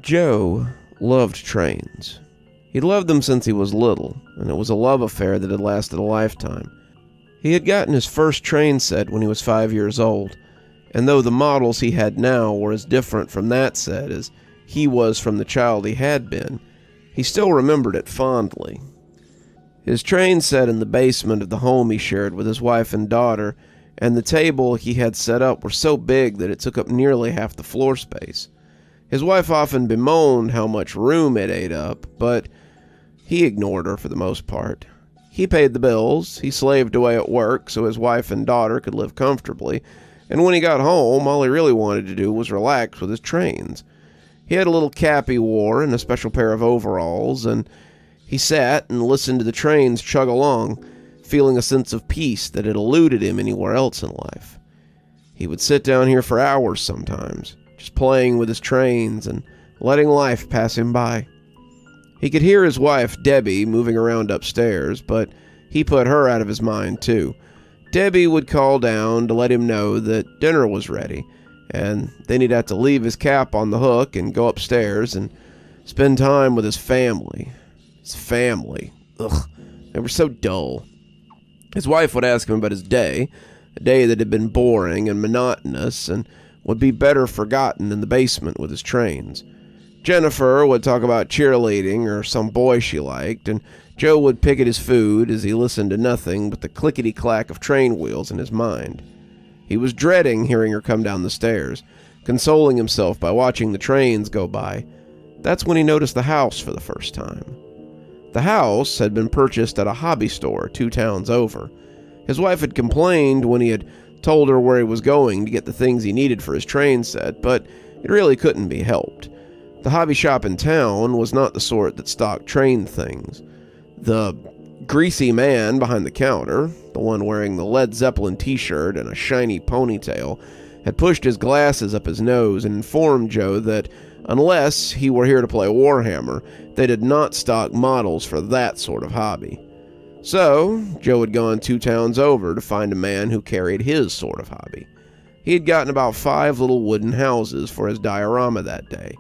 Joe loved trains. He'd loved them since he was little, and it was a love affair that had lasted a lifetime. He had gotten his first train set when he was 5 years old, and though the models he had now were as different from that set as he was from the child he had been, he still remembered it fondly. His train set in the basement of the home he shared with his wife and daughter, and the table he had set up were so big that it took up nearly half the floor space. His wife often bemoaned how much room it ate up, but he ignored her for the most part. He paid the bills, he slaved away at work so his wife and daughter could live comfortably, and when he got home, all he really wanted to do was relax with his trains. He had a little cap he wore and a special pair of overalls, and he sat and listened to the trains chug along, feeling a sense of peace that had eluded him anywhere else in life. He would sit down here for hours sometimes, just playing with his trains and letting life pass him by. He could hear his wife, Debbie, moving around upstairs, but he put her out of his mind too. Debbie would call down to let him know that dinner was ready, and then he'd have to leave his cap on the hook and go upstairs and spend time with his family. His family. Ugh, they were so dull. His wife would ask him about his day, a day that had been boring and monotonous and would be better forgotten in the basement with his trains. Jennifer would talk about cheerleading or some boy she liked, and Joe would pick at his food as he listened to nothing but the clickety-clack of train wheels in his mind. He was dreading hearing her come down the stairs, consoling himself by watching the trains go by. That's when he noticed the house for the first time. The house had been purchased at a hobby store 2 towns over. His wife had complained when he had told her where he was going to get the things he needed for his train set, but it really couldn't be helped. The hobby shop in town was not the sort that stocked train things. The greasy man behind the counter, the one wearing the Led Zeppelin t-shirt and a shiny ponytail, had pushed his glasses up his nose and informed Joe that unless he were here to play Warhammer, they did not stock models for that sort of hobby. So, Joe had gone 2 towns over to find a man who carried his sort of hobby. He had gotten about 5 little wooden houses for his diorama that day,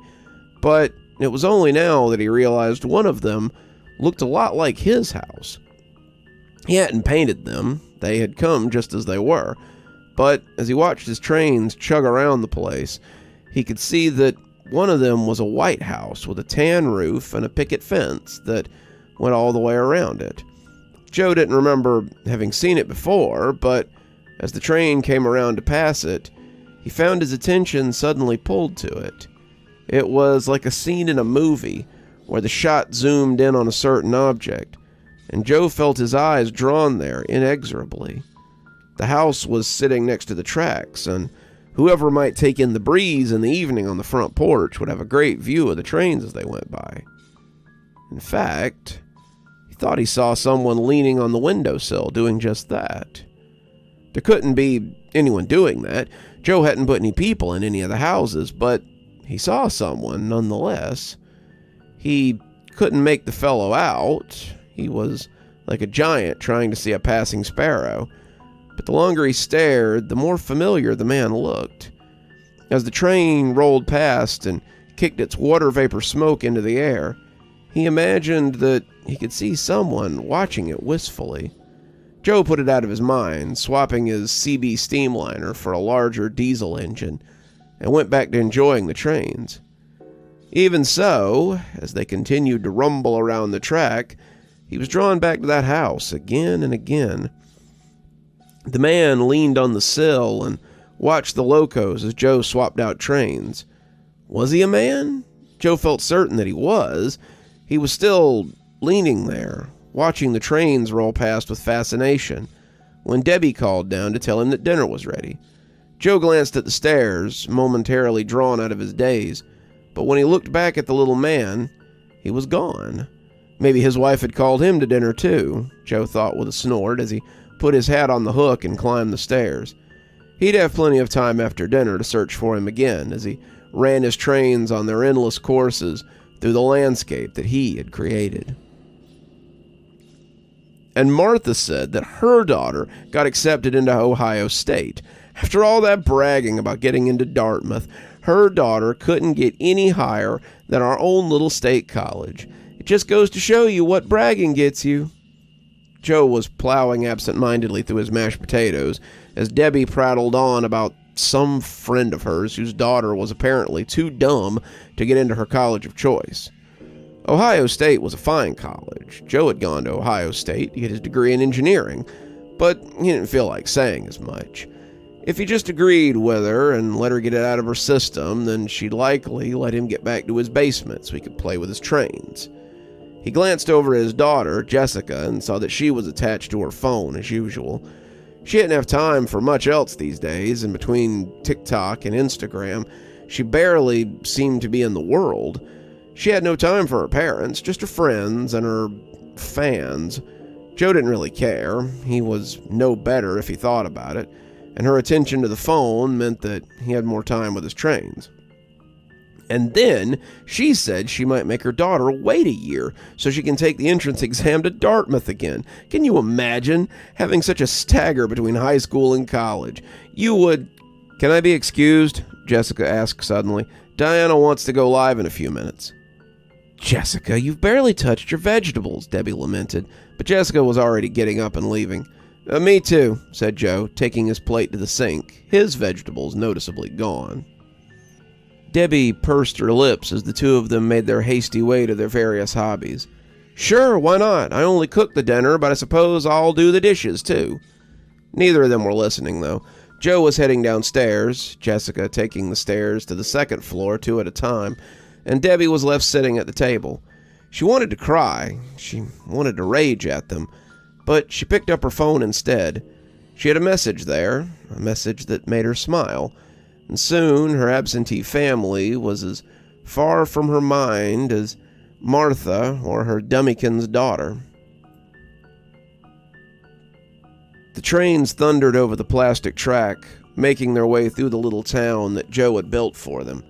but it was only now that he realized one of them looked a lot like his house. He hadn't painted them, they had come just as they were, but as he watched his trains chug around the place, he could see that one of them was a white house with a tan roof and a picket fence that went all the way around it. Joe didn't remember having seen it before, but as the train came around to pass it, he found his attention suddenly pulled to it. It was like a scene in a movie where the shot zoomed in on a certain object, and Joe felt his eyes drawn there inexorably. The house was sitting next to the tracks, and whoever might take in the breeze in the evening on the front porch would have a great view of the trains as they went by. In fact, he thought he saw someone leaning on the windowsill doing just that. There couldn't be anyone doing that. Joe hadn't put any people in any of the houses, but he saw someone nonetheless. He couldn't make the fellow out. He was like a giant trying to see a passing sparrow. But the longer he stared, the more familiar the man looked. As the train rolled past and kicked its water vapor smoke into the air, he imagined that he could see someone watching it wistfully. Joe put it out of his mind, swapping his CB steamliner for a larger diesel engine, and went back to enjoying the trains. Even so, as they continued to rumble around the track, he was drawn back to that house again and again. The man leaned on the sill and watched the locos as Joe swapped out trains. Was he a man? Joe felt certain that he was. He was still leaning there, watching the trains roll past with fascination, when Debbie called down to tell him that dinner was ready. Joe glanced at the stairs, momentarily drawn out of his daze, but when he looked back at the little man, he was gone. Maybe his wife had called him to dinner too, Joe thought with a snort as he put his hat on the hook and climbed the stairs. He'd have plenty of time after dinner to search for him again as he ran his trains on their endless courses through the landscape that he had created. And Martha said that her daughter got accepted into Ohio State. After all that bragging about getting into Dartmouth, her daughter couldn't get any higher than our own little state college. It just goes to show you what bragging gets you." Joe was plowing absent-mindedly through his mashed potatoes as Debbie prattled on about some friend of hers whose daughter was apparently too dumb to get into her college of choice. Ohio State was a fine college. Joe had gone to Ohio State to get his degree in engineering, but he didn't feel like saying as much. If he just agreed with her and let her get it out of her system, then she'd likely let him get back to his basement so he could play with his trains. He glanced over at his daughter, Jessica, and saw that she was attached to her phone as usual. She didn't have time for much else these days, and between TikTok and Instagram, she barely seemed to be in the world. She had no time for her parents, just her friends and her fans. Joe didn't really care. He was no better if he thought about it, and her attention to the phone meant that he had more time with his trains. And then she said she might make her daughter wait a year so she can take the entrance exam to Dartmouth again. Can you imagine having such a stagger between high school and college? You would... "Can I be excused?" Jessica asked suddenly. "Diana wants to go live in a few minutes." "Jessica, you've barely touched your vegetables," Debbie lamented, but Jessica was already getting up and leaving. Me too," said Joe, taking his plate to the sink, his vegetables noticeably gone. Debbie pursed her lips as the two of them made their hasty way to their various hobbies. "Sure, why not? I only cooked the dinner, but I suppose I'll do the dishes, too." Neither of them were listening, though. Joe was heading downstairs, Jessica taking the stairs to the second floor 2 at a time, and Debbie was left sitting at the table. She wanted to cry. She wanted to rage at them, but she picked up her phone instead. She had a message there, a message that made her smile. And soon her absentee family was as far from her mind as Martha or her dummykin's daughter. The trains thundered over the plastic track, making their way through the little town that Joe had built for them.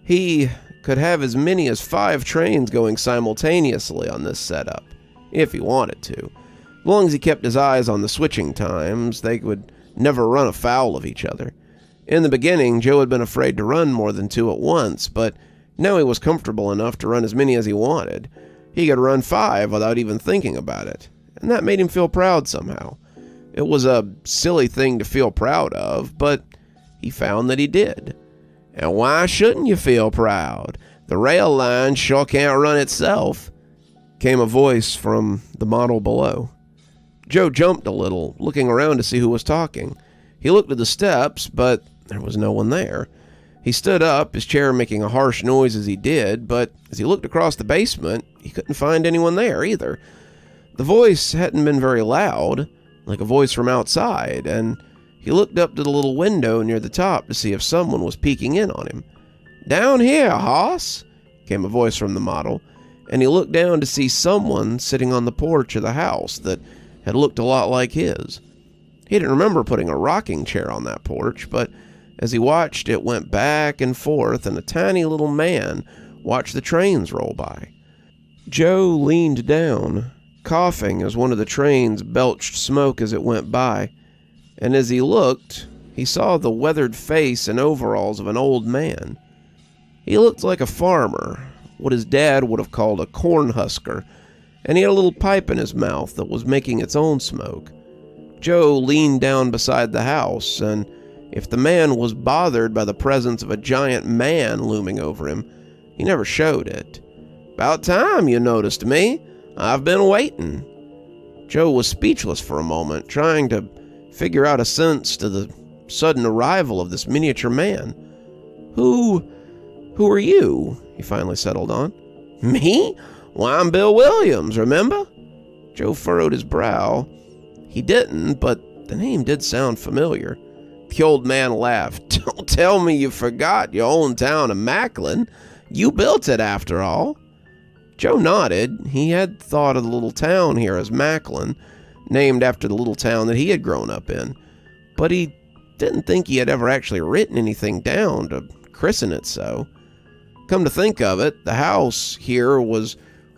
He could have as many as 5 trains going simultaneously on this setup, if he wanted to. As long as he kept his eyes on the switching times, they would never run afoul of each other. In the beginning, Joe had been afraid to run more than 2 at once, but now he was comfortable enough to run as many as he wanted. He could run 5 without even thinking about it, and that made him feel proud somehow. It was a silly thing to feel proud of, but he found that he did. And why shouldn't you feel proud? The rail line sure can't run itself, came a voice from the model below. Joe jumped a little, looking around to see who was talking. He looked at the steps, but there was no one there. He stood up, his chair making a harsh noise as he did, but as he looked across the basement, he couldn't find anyone there either. The voice hadn't been very loud, like a voice from outside, and he looked up to the little window near the top to see if someone was peeking in on him. "Down here, hoss," came a voice from the model, and he looked down to see someone sitting on the porch of the house that had looked a lot like his. He didn't remember putting a rocking chair on that porch, but as he watched, it went back and forth, and a tiny little man watched the trains roll by. Joe leaned down, coughing as one of the trains belched smoke as it went by, and as he looked, he saw the weathered face and overalls of an old man. He looked like a farmer, what his dad would have called a corn husker, and he had a little pipe in his mouth that was making its own smoke. Joe leaned down beside the house, and if the man was bothered by the presence of a giant man looming over him, he never showed it. "About time you noticed me. I've been waiting." Joe was speechless for a moment, trying to figure out a sense to the sudden arrival of this miniature man. Who are you?" he finally settled on. "Me? Why, I'm Bill Williams, remember?" Joe furrowed his brow. He didn't, but the name did sound familiar. The old man laughed. "Don't tell me you forgot your own town of Macklin. You built it, after all." Joe nodded. He had thought of the little town here as Macklin, named after the little town that he had grown up in, but he didn't think he had ever actually written anything down to christen it so. Come to think of it, the house here was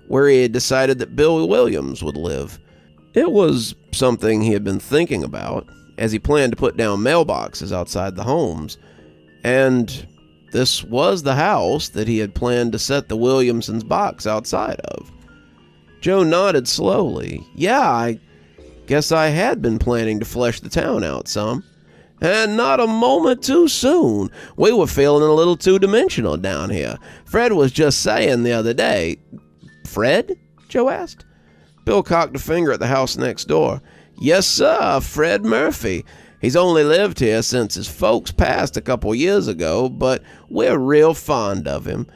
where he had decided that Bill Williams would live. It was something he had been thinking about, as he planned to put down mailboxes outside the homes, and this was the house that he had planned to set the Williamsons' box outside of. Joe nodded slowly. Yeah, I guess I had been planning to flesh the town out some. And not a moment too soon. We were feeling a little two-dimensional down here. Fred was just saying the other day. Fred? Joe asked. Bill cocked a finger at the house next door. Yes, sir, Fred Murphy. He's only lived here since his folks passed a couple years ago, but we're real fond of him.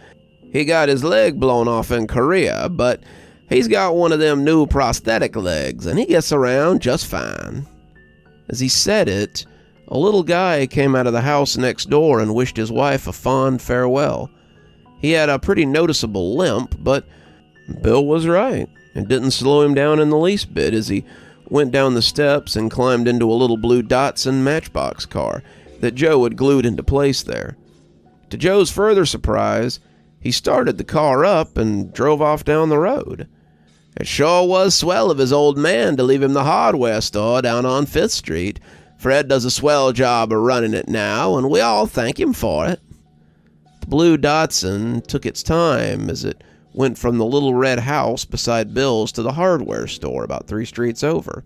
He got his leg blown off in Korea, but he's got one of them new prosthetic legs, and he gets around just fine. As he said it, a little guy came out of the house next door and wished his wife a fond farewell. He had a pretty noticeable limp, but Bill was right. It didn't slow him down in the least bit as he went down the steps and climbed into a little blue Datsun Matchbox car that Joe had glued into place there. To Joe's further surprise, he started the car up and drove off down the road. It sure was swell of his old man to leave him the hardware store down on 5th Street. Fred does a swell job of running it now, and we all thank him for it. The blue Datsun took its time as it went from the little red house beside Bill's to the hardware store about 3 streets over.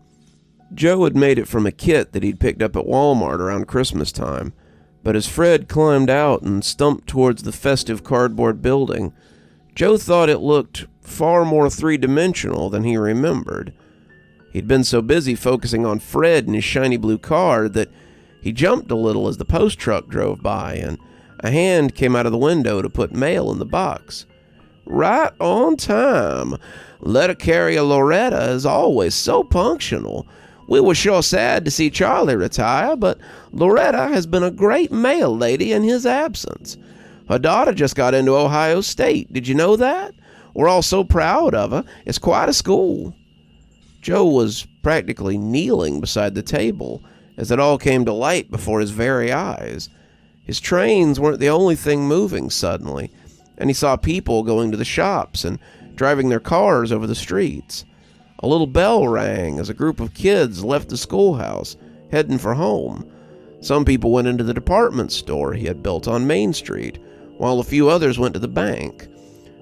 Joe had made it from a kit that he'd picked up at Walmart around Christmas time, but as Fred climbed out and stumped towards the festive cardboard building, Joe thought it looked far more three-dimensional than he remembered. He'd been so busy focusing on Fred and his shiny blue car that he jumped a little as the post truck drove by, and a hand came out of the window to put mail in the box. Right on time. Letter carrier Loretta is always so punctual. We were sure sad to see Charlie retire, but Loretta has been a great mail lady in his absence. Her daughter just got into Ohio State. Did you know that? We're all so proud of her. It's quite a school. Joe was practically kneeling beside the table as it all came to light before his very eyes. His trains weren't the only thing moving suddenly, and he saw people going to the shops and driving their cars over the streets. A little bell rang as a group of kids left the schoolhouse, heading for home. Some people went into the department store he had built on Main Street, while a few others went to the bank.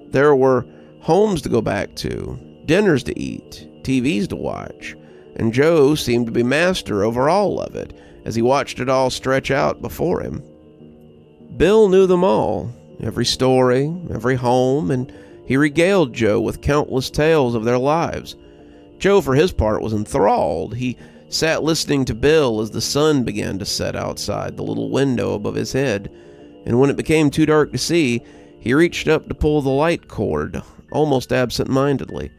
There were homes to go back to, dinners to eat, TVs to watch, and Joe seemed to be master over all of it as he watched it all stretch out before him. Bill knew them all, every story, every home, and he regaled Joe with countless tales of their lives. Joe, for his part, was enthralled. He sat listening to Bill as the sun began to set outside the little window above his head, and when it became too dark to see, he reached up to pull the light cord, almost absent-mindedly.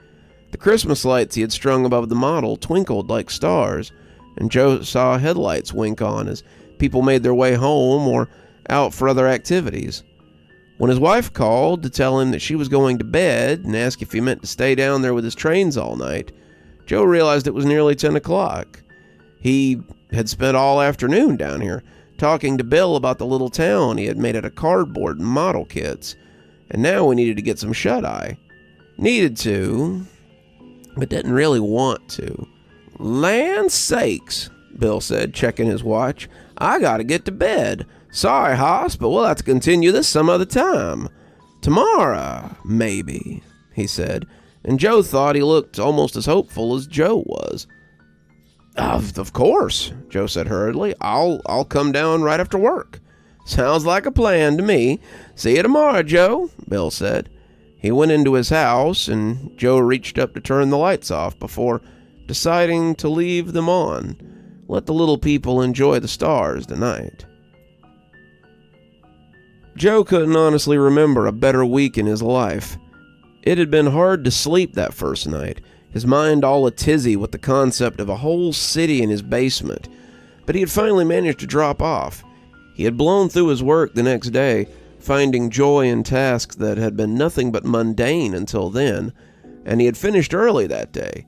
The Christmas lights he had strung above the model twinkled like stars, and Joe saw headlights wink on as people made their way home or out for other activities. When his wife called to tell him that she was going to bed and ask if he meant to stay down there with his trains all night, Joe realized it was nearly 10 o'clock. He had spent all afternoon down here talking to Bill about the little town he had made out of cardboard and model kits, and now he needed to get some shut-eye. Needed to, but didn't really want to. Land sakes, Bill said, checking his watch. I gotta get to bed. Sorry, Hoss, but we'll have to continue this some other time. Tomorrow, maybe, he said, and Joe thought he looked almost as hopeful as Joe was. Of course, Joe said hurriedly. I'll come down right after work. Sounds like a plan to me. See you tomorrow, Joe, Bill said. He went into his house, and Joe reached up to turn the lights off before deciding to leave them on. Let the little people enjoy the stars tonight. Joe couldn't honestly remember a better week in his life. It had been hard to sleep that first night, his mind all a tizzy with the concept of a whole city in his basement, but he had finally managed to drop off. He had blown through his work the next day, finding joy in tasks that had been nothing but mundane until then, and he had finished early that day.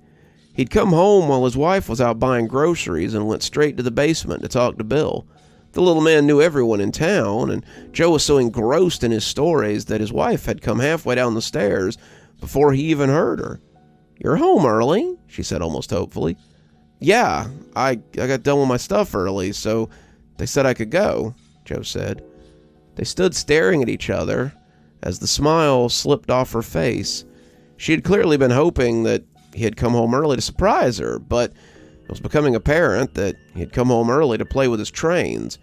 He'd come home while his wife was out buying groceries and went straight to the basement to talk to Bill. The little man knew everyone in town, and Joe was so engrossed in his stories that his wife had come halfway down the stairs before he even heard her. "You're home early," she said almost hopefully. "Yeah, I got done with my stuff early, so they said I could go," Joe said. They stood staring at each other as the smile slipped off her face. She had clearly been hoping that he had come home early to surprise her, but it was becoming apparent that he had come home early to play with his trains.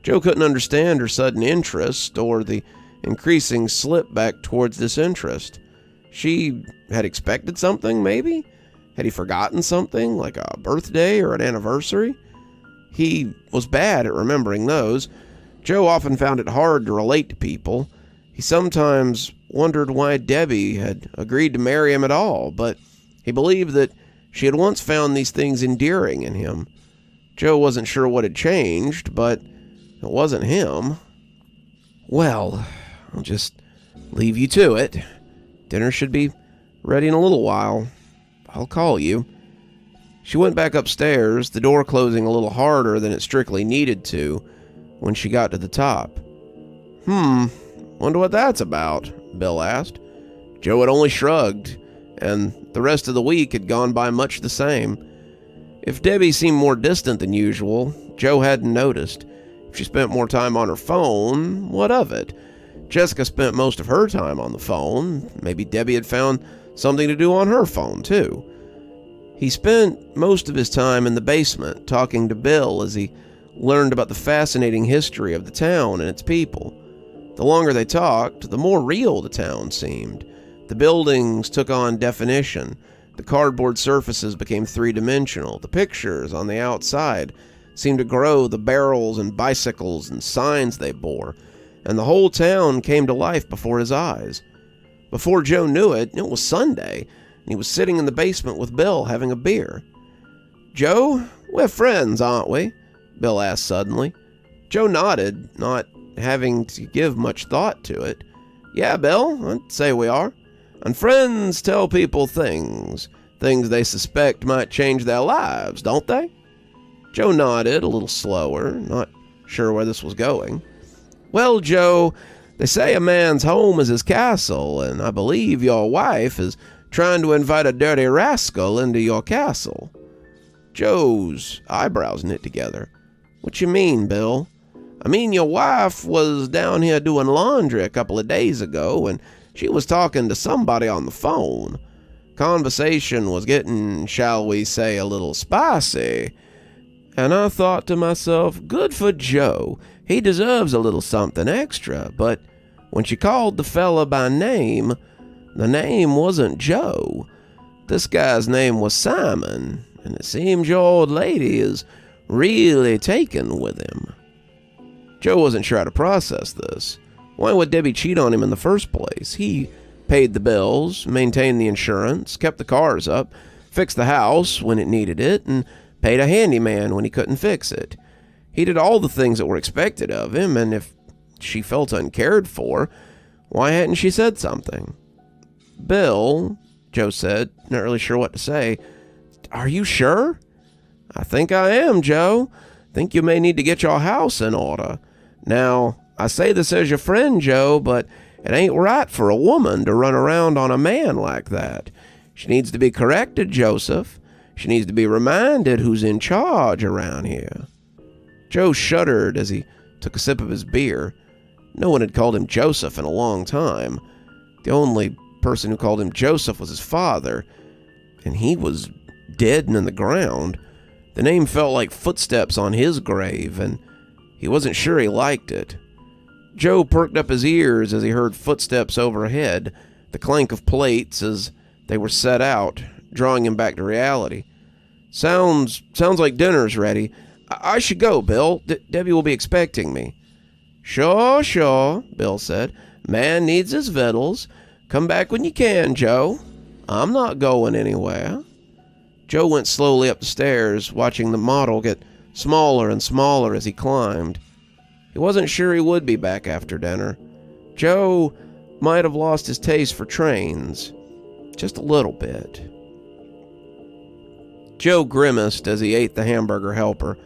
Joe couldn't understand her sudden interest or the increasing slip back towards disinterest. She had expected something, maybe? Had he forgotten something, like a birthday or an anniversary? He was bad at remembering those. Joe often found it hard to relate to people. He sometimes wondered why Debbie had agreed to marry him at all, but he believed that she had once found these things endearing in him. Joe wasn't sure what had changed, but it wasn't him. Well, I'll just leave you to it. Dinner should be ready in a little while. I'll call you. She went back upstairs, the door closing a little harder than it strictly needed to when she got to the top. Wonder what that's about, Bill asked. Joe had only shrugged, and the rest of the week had gone by much the same. If Debbie seemed more distant than usual, Joe hadn't noticed. If she spent more time on her phone, what of it? Jessica spent most of her time on the phone. Maybe Debbie had found something to do on her phone, too. He spent most of his time in the basement talking to Bill as he learned about the fascinating history of the town and its people. The longer they talked, the more real the town seemed. The buildings took on definition. The cardboard surfaces became three-dimensional. The pictures on the outside seemed to grow, the barrels and bicycles and signs they bore, and the whole town came to life before his eyes. Before Joe knew it, it was Sunday, and he was sitting in the basement with Bill having a beer. Joe, we're friends, aren't we? Bill asked suddenly. Joe nodded, not having to give much thought to it. Yeah, Bill, I'd say we are. And friends tell people things they suspect might change their lives, don't they? Joe nodded a little slower, not sure where this was going. Well, Joe, they say a man's home is his castle, and I believe your wife is trying to invite a dirty rascal into your castle. Joe's eyebrows knit together. What you mean, Bill? I mean, your wife was down here doing laundry a couple of days ago, and she was talking to somebody on the phone. Conversation was getting, shall we say, a little spicy. And I thought to myself, good for Joe. He deserves a little something extra. But when she called the fella by name, the name wasn't Joe. This guy's name was Simon, and it seems your old lady is really taken with him. Joe wasn't sure how to process this. Why would Debbie cheat on him in the first place? He paid the bills, maintained the insurance, kept the cars up, fixed the house when it needed it, and paid a handyman when he couldn't fix it. He did all the things that were expected of him, and if she felt uncared for, why hadn't she said something? Bill, Joe said, not really sure what to say. Are you sure? I think I am, Joe. Think you may need to get your house in order. Now, I say this as your friend, Joe, but it ain't right for a woman to run around on a man like that. She needs to be corrected, Joseph. She needs to be reminded who's in charge around here. Joe shuddered as he took a sip of his beer. No one had called him Joseph in a long time. The only person who called him Joseph was his father, and he was dead and in the ground. The name felt like footsteps on his grave, and he wasn't sure he liked it. Joe perked up his ears as he heard footsteps overhead, the clank of plates as they were set out, drawing him back to reality. Sounds like dinner's ready. I should go, Bill. Debbie will be expecting me. Sure, Bill said. Man needs his victuals. Come back when you can, Joe. I'm not going anywhere. Joe went slowly up the stairs, watching the model get smaller and smaller as he climbed. He wasn't sure he would be back after dinner. Joe might have lost his taste for trains. Just a little bit. Joe grimaced as he ate the hamburger helper.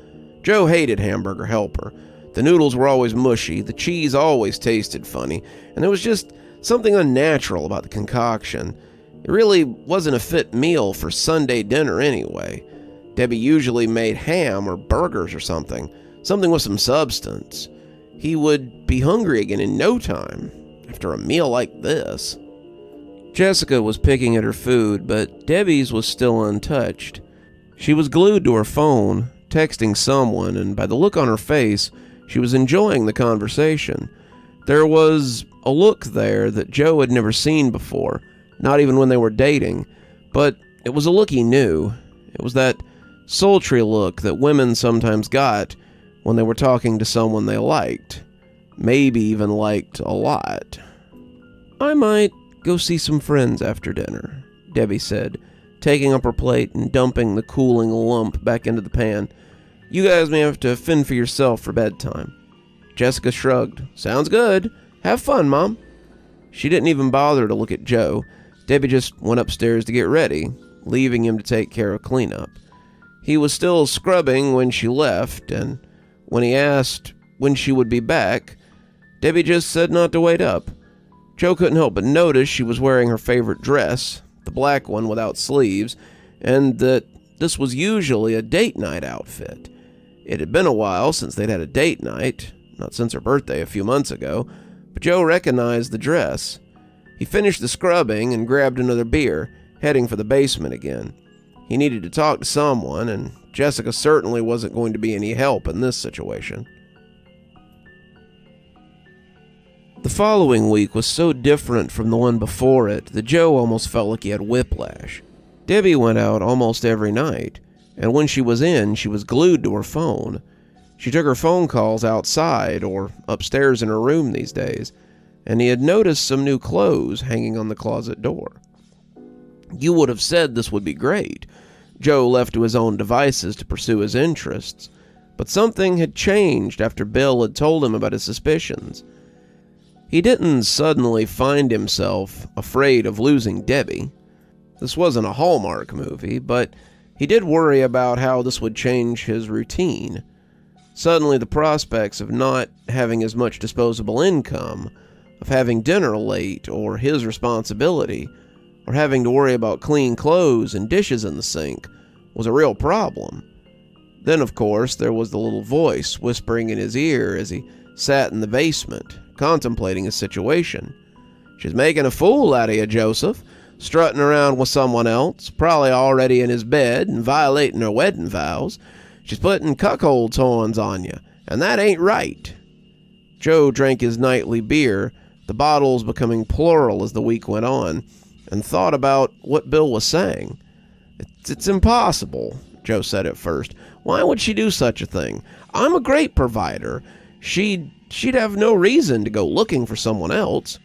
Joe hated hamburger helper. The noodles were always mushy, the cheese always tasted funny, and there was just something unnatural about the concoction. It really wasn't a fit meal for Sunday dinner anyway. Debbie usually made ham or burgers or something with some substance. He would be hungry again in no time, after a meal like this. Jessica was picking at her food, but Debbie's was still untouched. She was glued to her phone, texting someone, and by the look on her face, she was enjoying the conversation. There was a look there that Joe had never seen before, not even when they were dating, but it was a look he knew. It was that sultry look that women sometimes got when they were talking to someone they liked, maybe even liked a lot. "I might go see some friends after dinner," Debbie said, taking up her plate and dumping the cooling lump back into the pan. "You guys may have to fend for yourself for bedtime." Jessica shrugged. "Sounds good. Have fun, Mom." She didn't even bother to look at Joe. Debbie just went upstairs to get ready, leaving him to take care of cleanup. He was still scrubbing when she left, and when he asked when she would be back, Debbie just said not to wait up. Joe couldn't help but notice she was wearing her favorite dress, the black one without sleeves, and that this was usually a date night outfit. It had been a while since they'd had a date night, not since her birthday a few months ago, but Joe recognized the dress. He finished the scrubbing and grabbed another beer, heading for the basement again. He needed to talk to someone, and Jessica certainly wasn't going to be any help in this situation. The following week was so different from the one before it that Joe almost felt like he had whiplash. Debbie went out almost every night, and when she was in, she was glued to her phone. She took her phone calls outside or upstairs in her room these days, and he had noticed some new clothes hanging on the closet door. You would have said this would be great. Joe left to his own devices to pursue his interests, but something had changed after Bill had told him about his suspicions. He didn't suddenly find himself afraid of losing Debbie. This wasn't a Hallmark movie, but he did worry about how this would change his routine. Suddenly, the prospects of not having as much disposable income, of having dinner late, or his responsibility, or having to worry about clean clothes and dishes in the sink, was a real problem. Then, of course, there was the little voice whispering in his ear as he sat in the basement, contemplating his situation. "She's making a fool out of you, Joseph, strutting around with someone else, probably already in his bed and violating her wedding vows. She's putting cuckold's horns on you, and that ain't right." Joe drank his nightly beer, the bottles becoming plural as the week went on, and thought about what Bill was saying. It's impossible," Joe said at first. "Why would she do such a thing? I'm a great provider. She'd have no reason to go looking for someone else."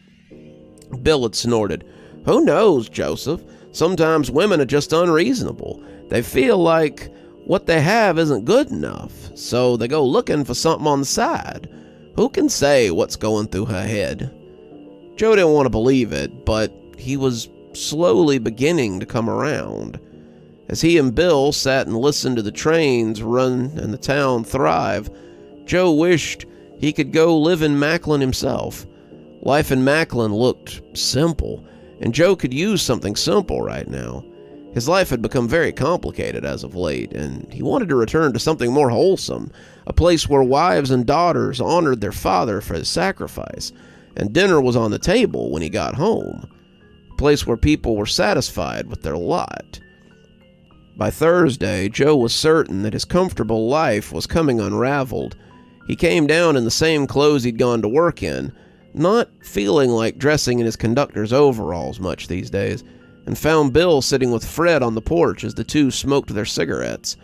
Bill had snorted. "Who knows, Joseph? Sometimes women are just unreasonable. They feel like what they have isn't good enough, so they go looking for something on the side. Who can say what's going through her head?" Joe didn't want to believe it, but he was slowly beginning to come around. As he and Bill sat and listened to the trains run and the town thrive, Joe wished he could go live in Macklin himself. Life in Macklin looked simple, and Joe could use something simple right now. His life had become very complicated as of late, and he wanted to return to something more wholesome, a place where wives and daughters honored their father for his sacrifice, and dinner was on the table when he got home, a place where people were satisfied with their lot. By Thursday, Joe was certain that his comfortable life was coming unraveled. He came down in the same clothes he'd gone to work in, not feeling like dressing in his conductor's overalls much these days, and found Bill sitting with Fred on the porch as the two smoked their cigarettes.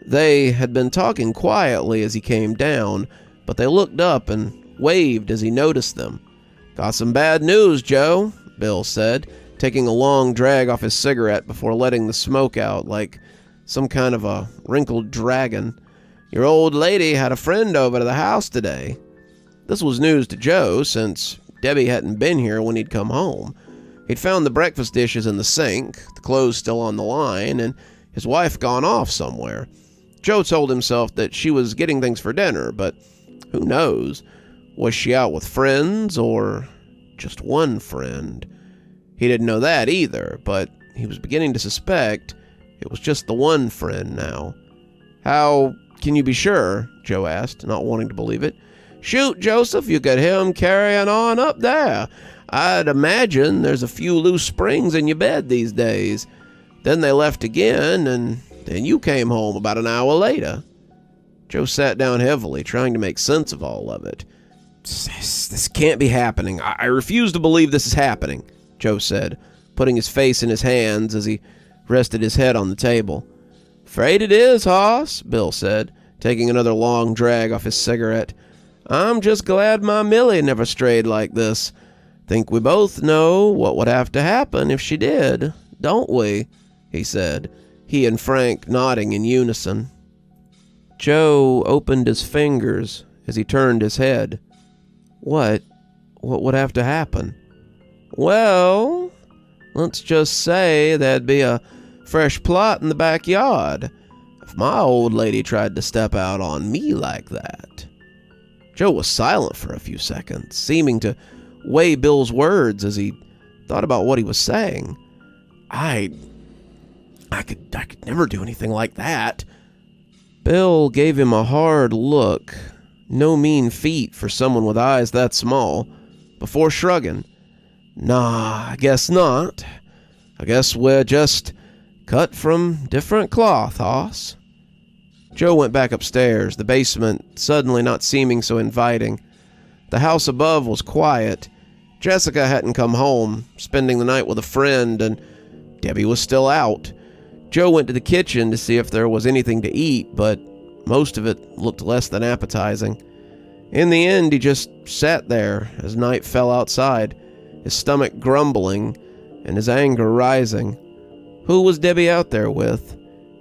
They had been talking quietly as he came down, but they looked up and waved as he noticed them. "Got some bad news, Joe," Bill said, taking a long drag off his cigarette before letting the smoke out like some kind of a wrinkled dragon. "Your old lady had a friend over to the house today." This was news to Joe, since Debbie hadn't been here when he'd come home. He'd found the breakfast dishes in the sink, the clothes still on the line, and his wife gone off somewhere. Joe told himself that she was getting things for dinner, but who knows? Was she out with friends, or just one friend? He didn't know that either, but he was beginning to suspect it was just the one friend now. "How can you be sure?" Joe asked, not wanting to believe it. Shoot, Joseph, you could hear 'em carrying on up there. I'd imagine there's a few loose springs in your bed these days. Then they left again, and then you came home about an hour later." Joe sat down heavily, trying to make sense of all of it. This can't be happening. I refuse to believe this is happening," Joe said, putting his face in his hands as he rested his head on the table. "Afraid it is, hoss," Bill said, taking another long drag off his cigarette. "I'm just glad my Millie never strayed like this. Think we both know what would have to happen if she did, don't we?" he said, he and Frank nodding in unison. Joe opened his fingers as he turned his head. What would have to happen? "Well, let's just say there'd be a fresh plot in the backyard if my old lady tried to step out on me like that." Joe was silent for a few seconds, seeming to weigh Bill's words as he thought about what he was saying. I could never do anything like that." Bill gave him a hard look, no mean feat for someone with eyes that small, before shrugging. "Nah, I guess not. I guess we're just cut from different cloth, hoss." Joe went back upstairs, the basement suddenly not seeming so inviting. The house above was quiet. Jessica hadn't come home, spending the night with a friend, and Debbie was still out. Joe went to the kitchen to see if there was anything to eat, but most of it looked less than appetizing. In the end, he just sat there as night fell outside, his stomach grumbling and his anger rising. Who was Debbie out there with?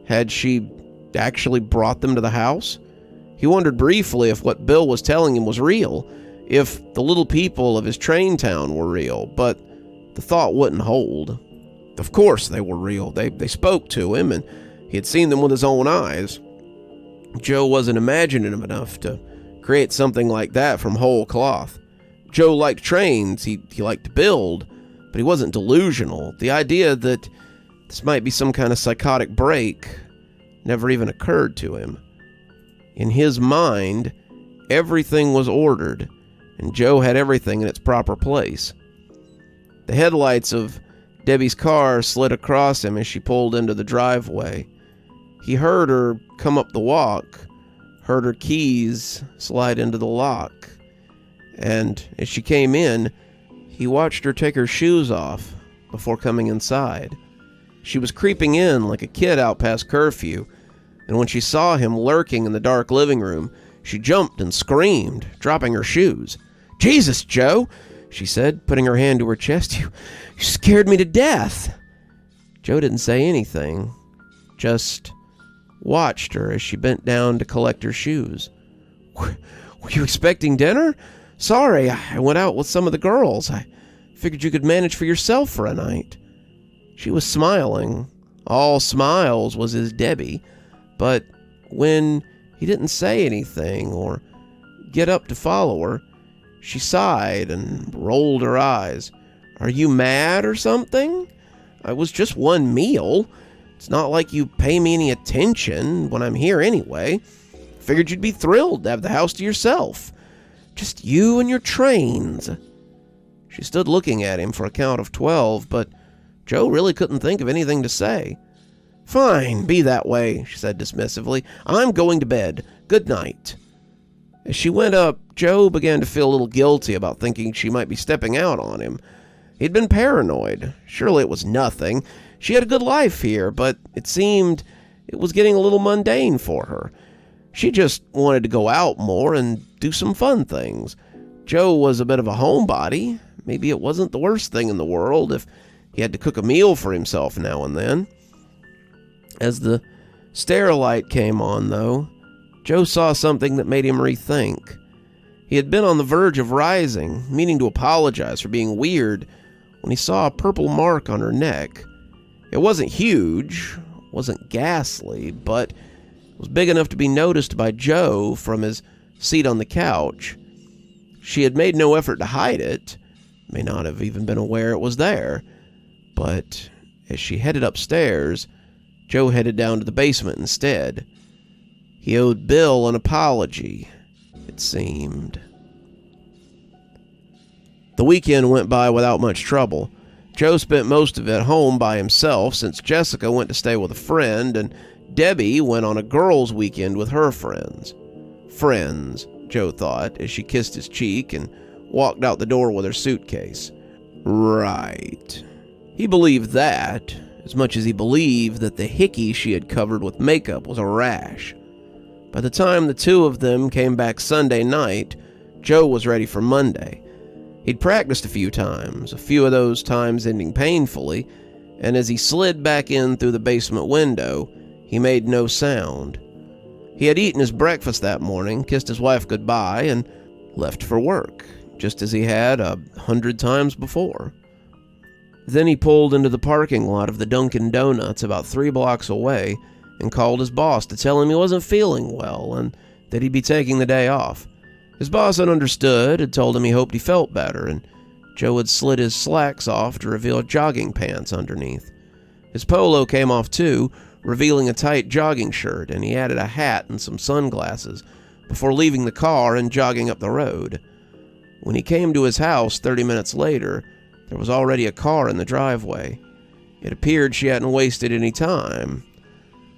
Had she actually brought them to the house? He wondered briefly if what Bill was telling him was real, if the little people of his train town were real, but the thought wouldn't hold. Of course they were real. They spoke to him, and he had seen them with his own eyes. Joe wasn't imaginative enough to create something like that from whole cloth. Joe liked trains, he liked to build, but he wasn't delusional. The idea that this might be some kind of psychotic break never even occurred to him. In his mind, everything was ordered, and Joe had everything in its proper place. The headlights of Debbie's car slid across him as she pulled into the driveway. He heard her come up the walk, heard her keys slide into the lock, and as she came in, he watched her take her shoes off before coming inside. She was creeping in like a kid out past curfew, and when she saw him lurking in the dark living room, she jumped and screamed, dropping her shoes. "Jesus, Joe," she said, putting her hand to her chest. You scared me to death." Joe didn't say anything, just watched her as she bent down to collect her shoes. "Were you expecting dinner? Sorry, I went out with some of the girls. I figured you could manage for yourself for a night." She was smiling. All smiles was his Debbie, but when he didn't say anything or get up to follow her, she sighed and rolled her eyes. "Are you mad or something? It was just one meal. It's not like you pay me any attention when I'm here anyway. Figured you'd be thrilled to have the house to yourself. Just you and your trains." She stood looking at him for a count of 12, but Joe really couldn't think of anything to say. "Fine, be that way," she said dismissively. "I'm going to bed. Good night." As she went up, Joe began to feel a little guilty about thinking she might be stepping out on him. He'd been paranoid. Surely it was nothing. She had a good life here, but it seemed it was getting a little mundane for her. She just wanted to go out more and do some fun things. Joe was a bit of a homebody. Maybe it wasn't the worst thing in the world if he had to cook a meal for himself now and then. As the stair light came on, though, Joe saw something that made him rethink. He had been on the verge of rising, meaning to apologize for being weird, when he saw a purple mark on her neck. It wasn't huge, wasn't ghastly, but it was big enough to be noticed by Joe from his seat on the couch. She had made no effort to hide it, may not have even been aware it was there, but as she headed upstairs, Joe headed down to the basement instead. He owed Bill an apology, it seemed. The weekend went by without much trouble. Joe spent most of it home by himself since Jessica went to stay with a friend and Debbie went on a girls' weekend with her friends. Friends, Joe thought as she kissed his cheek and walked out the door with her suitcase. Right. He believed that, as much as he believed that the hickey she had covered with makeup was a rash. By the time the two of them came back Sunday night, Joe was ready for Monday. He'd practiced a few times, a few of those times ending painfully, and as he slid back in through the basement window, he made no sound. He had eaten his breakfast that morning, kissed his wife goodbye, and left for work, just as he had 100 times before. Then he pulled into the parking lot of the Dunkin' Donuts about 3 blocks away and called his boss to tell him he wasn't feeling well and that he'd be taking the day off. His boss had understood, had told him he hoped he felt better, and Joe had slid his slacks off to reveal jogging pants underneath. His polo came off too, revealing a tight jogging shirt, and he added a hat and some sunglasses before leaving the car and jogging up the road. When he came to his house 30 minutes later, there was already a car in the driveway. It appeared she hadn't wasted any time.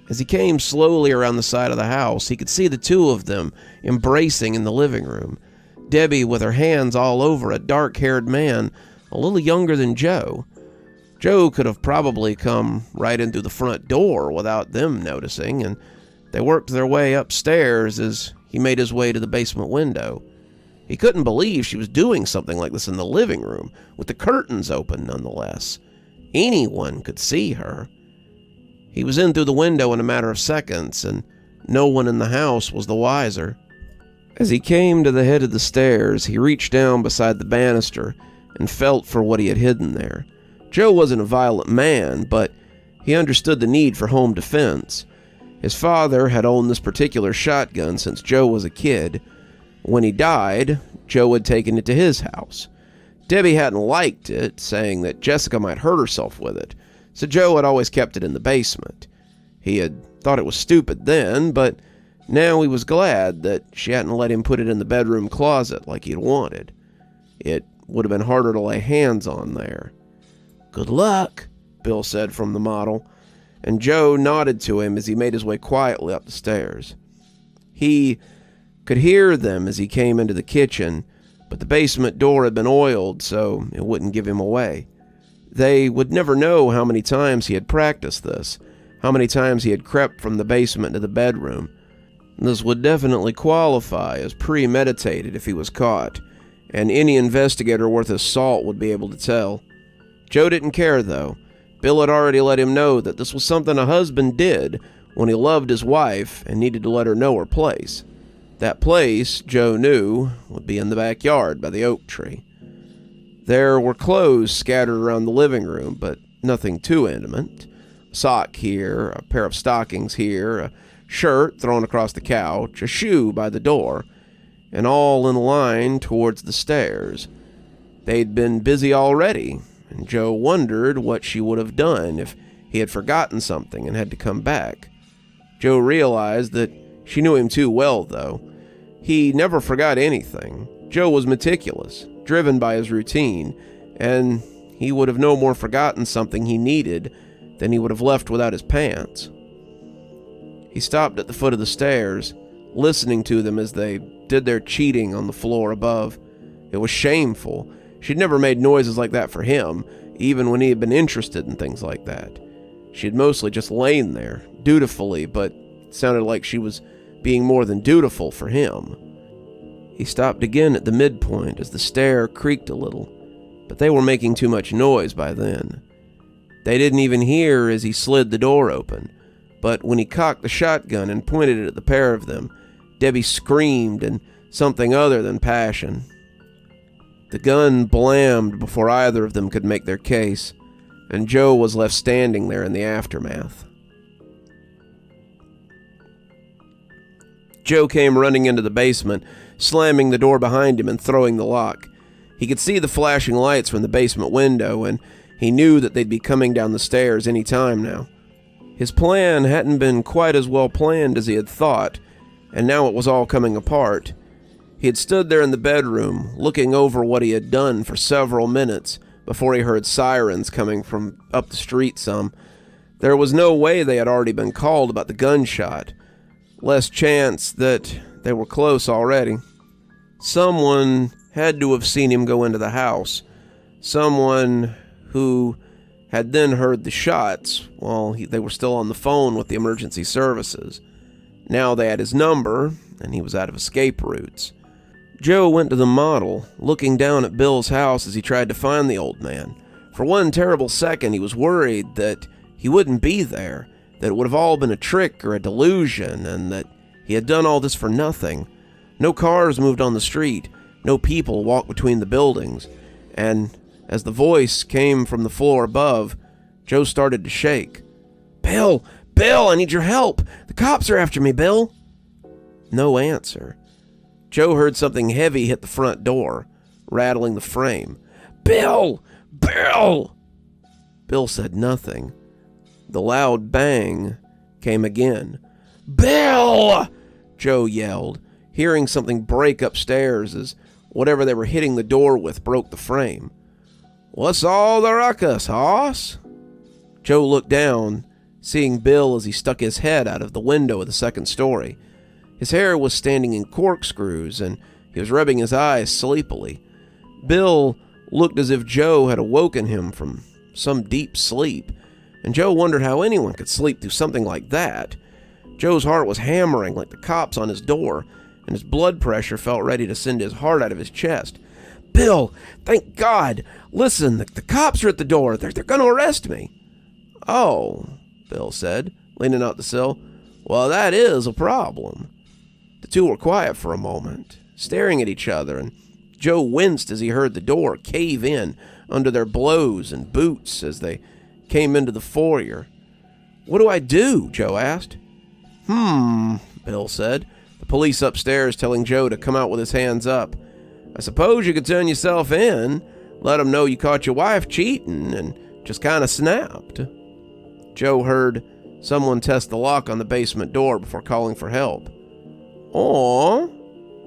As he came slowly around the side of the house, he could see the two of them embracing in the living room. Debbie with her hands all over a dark-haired man, a little younger than Joe. Joe could have probably come right in through the front door without them noticing, and they worked their way upstairs as he made his way to the basement window. He couldn't believe she was doing something like this in the living room, with the curtains open nonetheless. Anyone could see her. He was in through the window in a matter of seconds, and no one in the house was the wiser. As he came to the head of the stairs, he reached down beside the banister and felt for what he had hidden there. Joe wasn't a violent man, but he understood the need for home defense. His father had owned this particular shotgun since Joe was a kid. When he died, Joe had taken it to his house. Debbie hadn't liked it, saying that Jessica might hurt herself with it, so Joe had always kept it in the basement. He had thought it was stupid then, but now he was glad that she hadn't let him put it in the bedroom closet like he'd wanted. It would have been harder to lay hands on there. "Good luck," Bill said from the model, and Joe nodded to him as he made his way quietly up the stairs. He could hear them as he came into the kitchen, but the basement door had been oiled, so it wouldn't give him away. They would never know how many times he had practiced this, how many times he had crept from the basement to the bedroom. This would definitely qualify as premeditated if he was caught, and any investigator worth his salt would be able to tell. Joe didn't care, though. Bill had already let him know that this was something a husband did when he loved his wife and needed to let her know her place. That place, Joe knew, would be in the backyard by the oak tree. There were clothes scattered around the living room, but nothing too intimate. A sock here, a pair of stockings here, a shirt thrown across the couch, a shoe by the door, and all in line towards the stairs. They'd been busy already, and Joe wondered what she would have done if he had forgotten something and had to come back. Joe realized that she knew him too well, though. He never forgot anything. Joe was meticulous, driven by his routine, and he would have no more forgotten something he needed than he would have left without his pants. He stopped at the foot of the stairs, listening to them as they did their cheating on the floor above. It was shameful. She'd never made noises like that for him, even when he had been interested in things like that. She had mostly just lain there, dutifully, but it sounded like she was being more than dutiful for him. He stopped again at the midpoint as the stair creaked a little, but they were making too much noise by then. They didn't even hear as he slid the door open, but when he cocked the shotgun and pointed it at the pair of them, Debbie screamed in something other than passion. The gun blammed before either of them could make their case, and Joe was left standing there in the aftermath. Joe came running into the basement, slamming the door behind him and throwing the lock. He could see the flashing lights from the basement window, and he knew that they'd be coming down the stairs any time now. His plan hadn't been quite as well planned as he had thought, and now it was all coming apart. He had stood there in the bedroom, looking over what he had done for several minutes before he heard sirens coming from up the street some. There was no way they had already been called about the gunshot. Less chance that they were close already. Someone had to have seen him go into the house. Someone who had then heard the shots while they were still on the phone with the emergency services. Now they had his number, and he was out of escape routes. Joe went to the model, looking down at Bill's house as he tried to find the old man. For one terrible second, he was worried that he wouldn't be there, that it would have all been a trick or a delusion, and that he had done all this for nothing. No cars moved on the street, no people walked between the buildings, and as the voice came from the floor above, Joe started to shake. "Bill! Bill, I need your help! The cops are after me, Bill!" No answer. Joe heard something heavy hit the front door, rattling the frame. "Bill! Bill!" Bill said nothing. The loud bang came again. "Bill!" Joe yelled, hearing something break upstairs as whatever they were hitting the door with broke the frame. "What's all the ruckus, hoss?" Joe looked down, seeing Bill as he stuck his head out of the window of the second story. His hair was standing in corkscrews, and he was rubbing his eyes sleepily. Bill looked as if Joe had awoken him from some deep sleep, and Joe wondered how anyone could sleep through something like that. Joe's heart was hammering like the cops on his door, and his blood pressure felt ready to send his heart out of his chest. "Bill, thank God! Listen, the cops are at the door. They're going to arrest me." "Oh," Bill said, leaning out the sill. "Well, that is a problem." The two were quiet for a moment, staring at each other, and Joe winced as he heard the door cave in under their blows and boots as they came into the foyer. "What do I do?" Joe asked. Bill said, the police upstairs telling Joe to come out with his hands up. "I suppose you could turn yourself in, let them know you caught your wife cheating, and just kind of snapped." Joe heard someone test the lock on the basement door before calling for help. "Or,"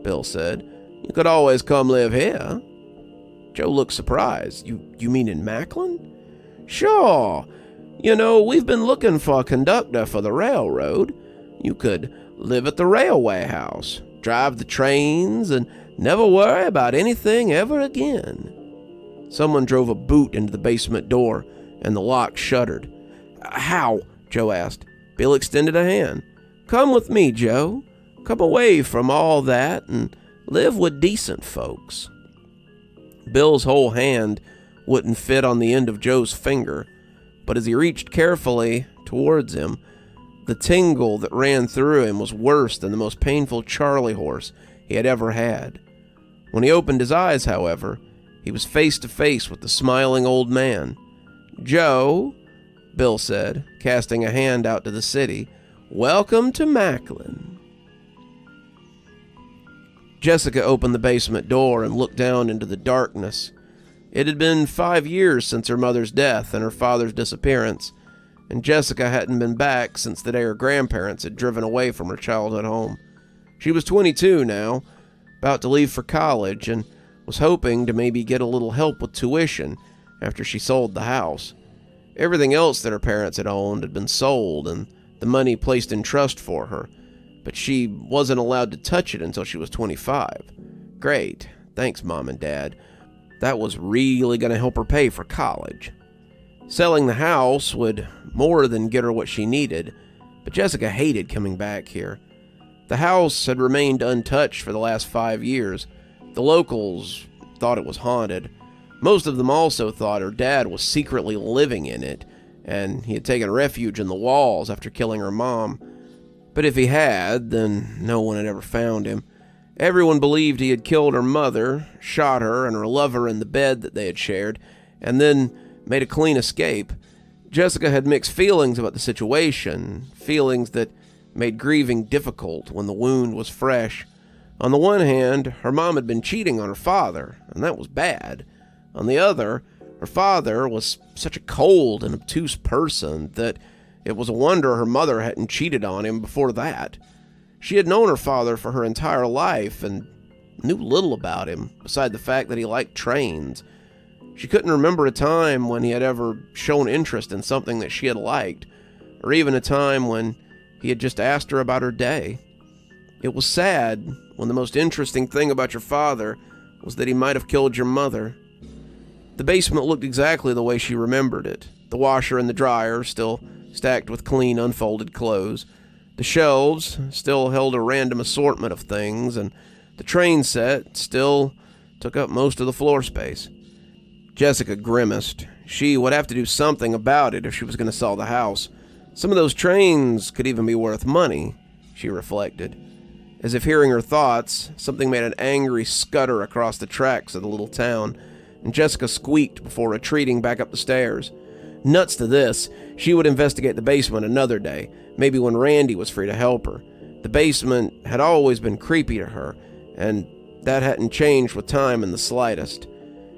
Bill said, "you could always come live here." Joe looked surprised. You mean in Macklin?" "Sure. You know, we've been looking for a conductor for the railroad. You could live at the railway house, drive the trains, and never worry about anything ever again." Someone drove a boot into the basement door, and the lock shuddered. "How?" Joe asked. Bill extended a hand. "Come with me, Joe. Come away from all that and live with decent folks." Bill's whole hand wouldn't fit on the end of Joe's finger, but as he reached carefully towards him, the tingle that ran through him was worse than the most painful Charlie horse he had ever had. When he opened his eyes, however, he was face to face with the smiling old man. "Joe," Bill said, casting a hand out to the city, "welcome to Macklin." Jessica opened the basement door and looked down into the darkness. It had been 5 years since her mother's death and her father's disappearance, and Jessica hadn't been back since the day her grandparents had driven away from her childhood home. She was 22 now, about to leave for college, and was hoping to maybe get a little help with tuition after she sold the house. Everything else that her parents had owned had been sold and the money placed in trust for her, but she wasn't allowed to touch it until she was 25. Great. Thanks, Mom and Dad. That was really going to help her pay for college. Selling the house would more than get her what she needed, but Jessica hated coming back here. The house had remained untouched for the last 5 years. The locals thought it was haunted. Most of them also thought her dad was secretly living in it, and he had taken refuge in the walls after killing her mom. But if he had, then no one had ever found him. Everyone believed he had killed her mother, shot her and her lover in the bed that they had shared, and then made a clean escape. Jessica had mixed feelings about the situation, feelings that made grieving difficult when the wound was fresh. On the one hand, her mom had been cheating on her father, and that was bad. On the other, her father was such a cold and obtuse person that it was a wonder her mother hadn't cheated on him before that. She had known her father for her entire life and knew little about him, beside the fact that he liked trains. She couldn't remember a time when he had ever shown interest in something that she had liked, or even a time when he had just asked her about her day. It was sad when the most interesting thing about your father was that he might have killed your mother. The basement looked exactly the way she remembered it. The washer and the dryer still stacked with clean, unfolded clothes. The shelves still held a random assortment of things, and the train set still took up most of the floor space. Jessica grimaced. She would have to do something about it if she was going to sell the house. Some of those trains could even be worth money, she reflected. As if hearing her thoughts, something made an angry scutter across the tracks of the little town, and Jessica squeaked before retreating back up the stairs. Nuts to this, she would investigate the basement another day, maybe when Randy was free to help her. The basement had always been creepy to her, and that hadn't changed with time in the slightest.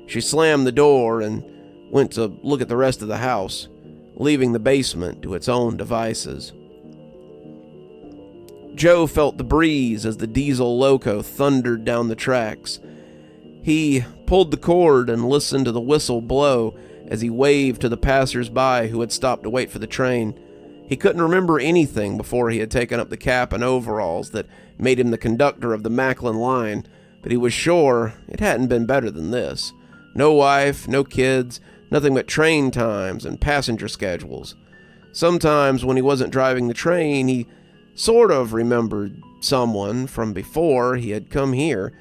She slammed the door and went to look at the rest of the house, leaving the basement to its own devices. Joe felt the breeze as the diesel loco thundered down the tracks. He pulled the cord and listened to the whistle blow as he waved to the passers-by who had stopped to wait for the train. He couldn't remember anything before he had taken up the cap and overalls that made him the conductor of the Macklin line, but he was sure it hadn't been better than this. No wife, no kids, nothing but train times and passenger schedules. Sometimes when he wasn't driving the train, he sort of remembered someone from before he had come here.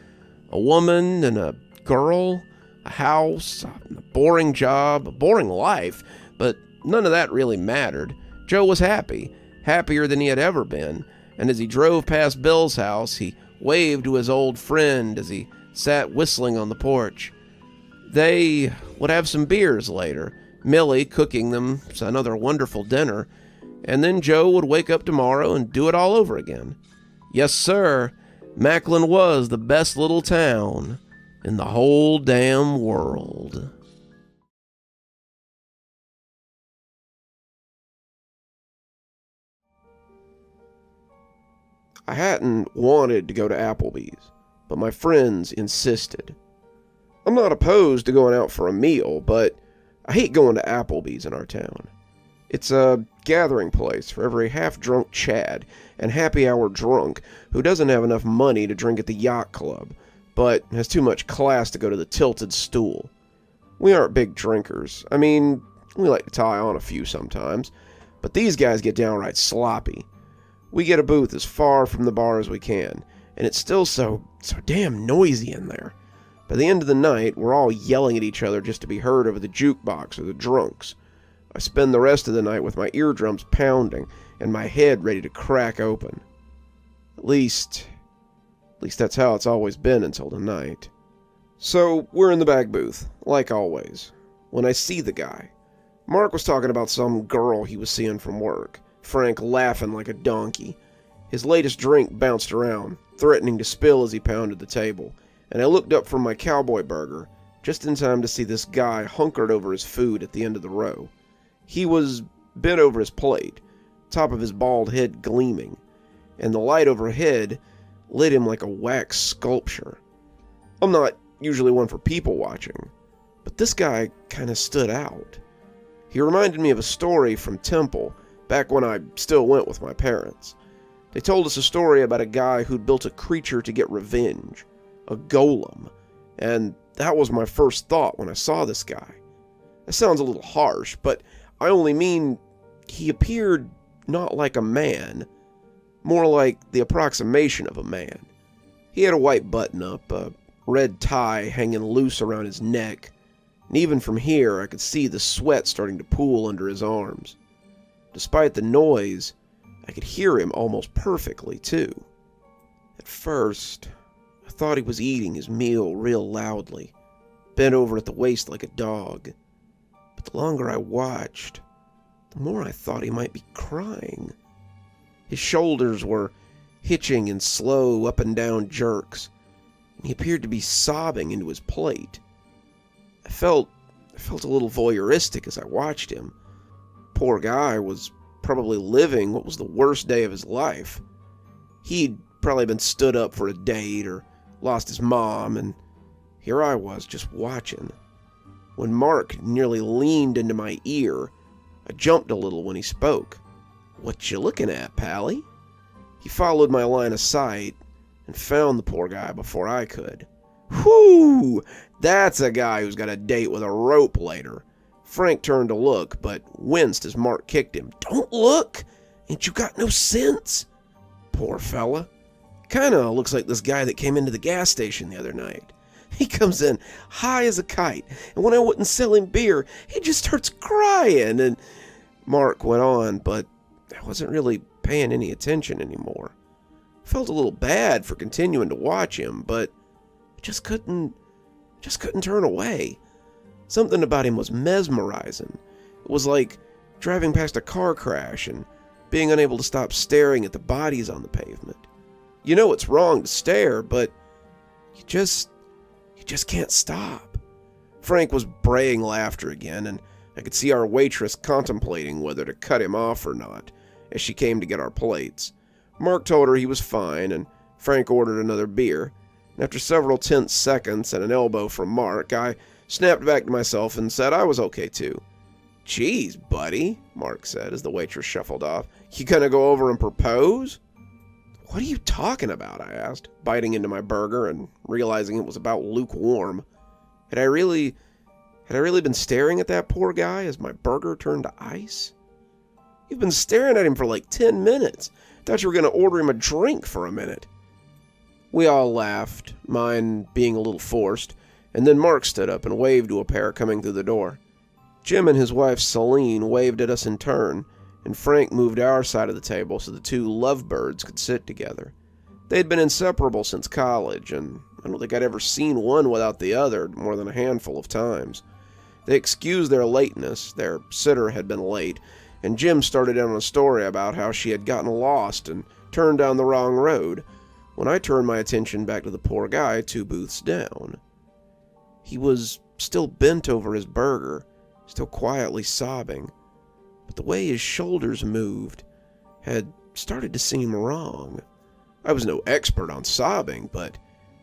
A woman and a girl, a house, a boring job, a boring life, but none of that really mattered. Joe was happy, happier than he had ever been, and as he drove past Bill's house, he waved to his old friend as he sat whistling on the porch. They would have some beers later, Millie cooking them another wonderful dinner, and then Joe would wake up tomorrow and do it all over again. Yes, sir, Macklin was the best little town in the whole damn world. I hadn't wanted to go to Applebee's, but my friends insisted. I'm not opposed to going out for a meal, but I hate going to Applebee's in our town. It's a gathering place for every half-drunk Chad and happy-hour drunk who doesn't have enough money to drink at the yacht club, but has too much class to go to the Tilted Stool. We aren't big drinkers. I mean, we like to tie on a few sometimes, but these guys get downright sloppy. We get a booth as far from the bar as we can, and it's still so damn noisy in there. By the end of the night, we're all yelling at each other just to be heard over the jukebox or the drunks. I spend the rest of the night with my eardrums pounding and my head ready to crack open. At least that's how it's always been until tonight. So, we're in the back booth, like always, when I see the guy. Mark was talking about some girl he was seeing from work, Frank laughing like a donkey. His latest drink bounced around, threatening to spill as he pounded the table, and I looked up from my cowboy burger, just in time to see this guy hunkered over his food at the end of the row. He was bent over his plate, top of his bald head gleaming, and the light overhead lit him like a wax sculpture. I'm not usually one for people watching, but this guy kind of stood out. He reminded me of a story from Temple, back when I still went with my parents. They told us a story about a guy who'd built a creature to get revenge, a golem, and that was my first thought when I saw this guy. That sounds a little harsh, but I only mean he appeared not like a man, more like the approximation of a man. He had a white button-up, a red tie hanging loose around his neck, and even from here I could see the sweat starting to pool under his arms. Despite the noise, I could hear him almost perfectly, too. At first, I thought he was eating his meal real loudly, bent over at the waist like a dog. But the longer I watched, the more I thought he might be crying. His shoulders were hitching in slow up and down jerks, and he appeared to be sobbing into his plate. I felt a little voyeuristic as I watched him. Poor guy was probably living what was the worst day of his life. He'd probably been stood up for a date or lost his mom, and here I was just watching. When Mark nearly leaned into my ear, I jumped a little when he spoke. "What you looking at, Pally?" He followed my line of sight and found the poor guy before I could. Whew! That's a guy who's got a date with a rope later. Frank turned to look, but winced as Mark kicked him. "Don't look! Ain't you got no sense?" Poor fella. Kinda looks like this guy that came into the gas station the other night. He comes in high as a kite, and when I wouldn't sell him beer, he just starts crying, and Mark went on, but I wasn't really paying any attention anymore. I felt a little bad for continuing to watch him, but I just couldn't turn away. Something about him was mesmerizing. It was like driving past a car crash and being unable to stop staring at the bodies on the pavement. You know it's wrong to stare, but you just can't stop. Frank was braying laughter again, and I could see our waitress contemplating whether to cut him off or not as she came to get our plates. Mark told her he was fine, and Frank ordered another beer. And after several tense seconds and an elbow from Mark, I snapped back to myself and said I was okay too. "Geez, buddy," Mark said as the waitress shuffled off. "You gonna go over and propose?" "What are you talking about?" I asked, biting into my burger and realizing it was about lukewarm. Had I really been staring at that poor guy as my burger turned to ice? "You've been staring at him for like 10 minutes. Thought you were going to order him a drink for a minute." We all laughed, mine being a little forced, and then Mark stood up and waved to a pair coming through the door. Jim and his wife Celine waved at us in turn, and Frank moved to our side of the table so the two lovebirds could sit together. They had been inseparable since college, and I don't think I'd ever seen one without the other more than a handful of times. They excused their lateness, their sitter had been late, and Jim started in on a story about how she had gotten lost and turned down the wrong road, when I turned my attention back to the poor guy 2 booths down. He was still bent over his burger, still quietly sobbing, but the way his shoulders moved had started to seem wrong. I was no expert on sobbing, but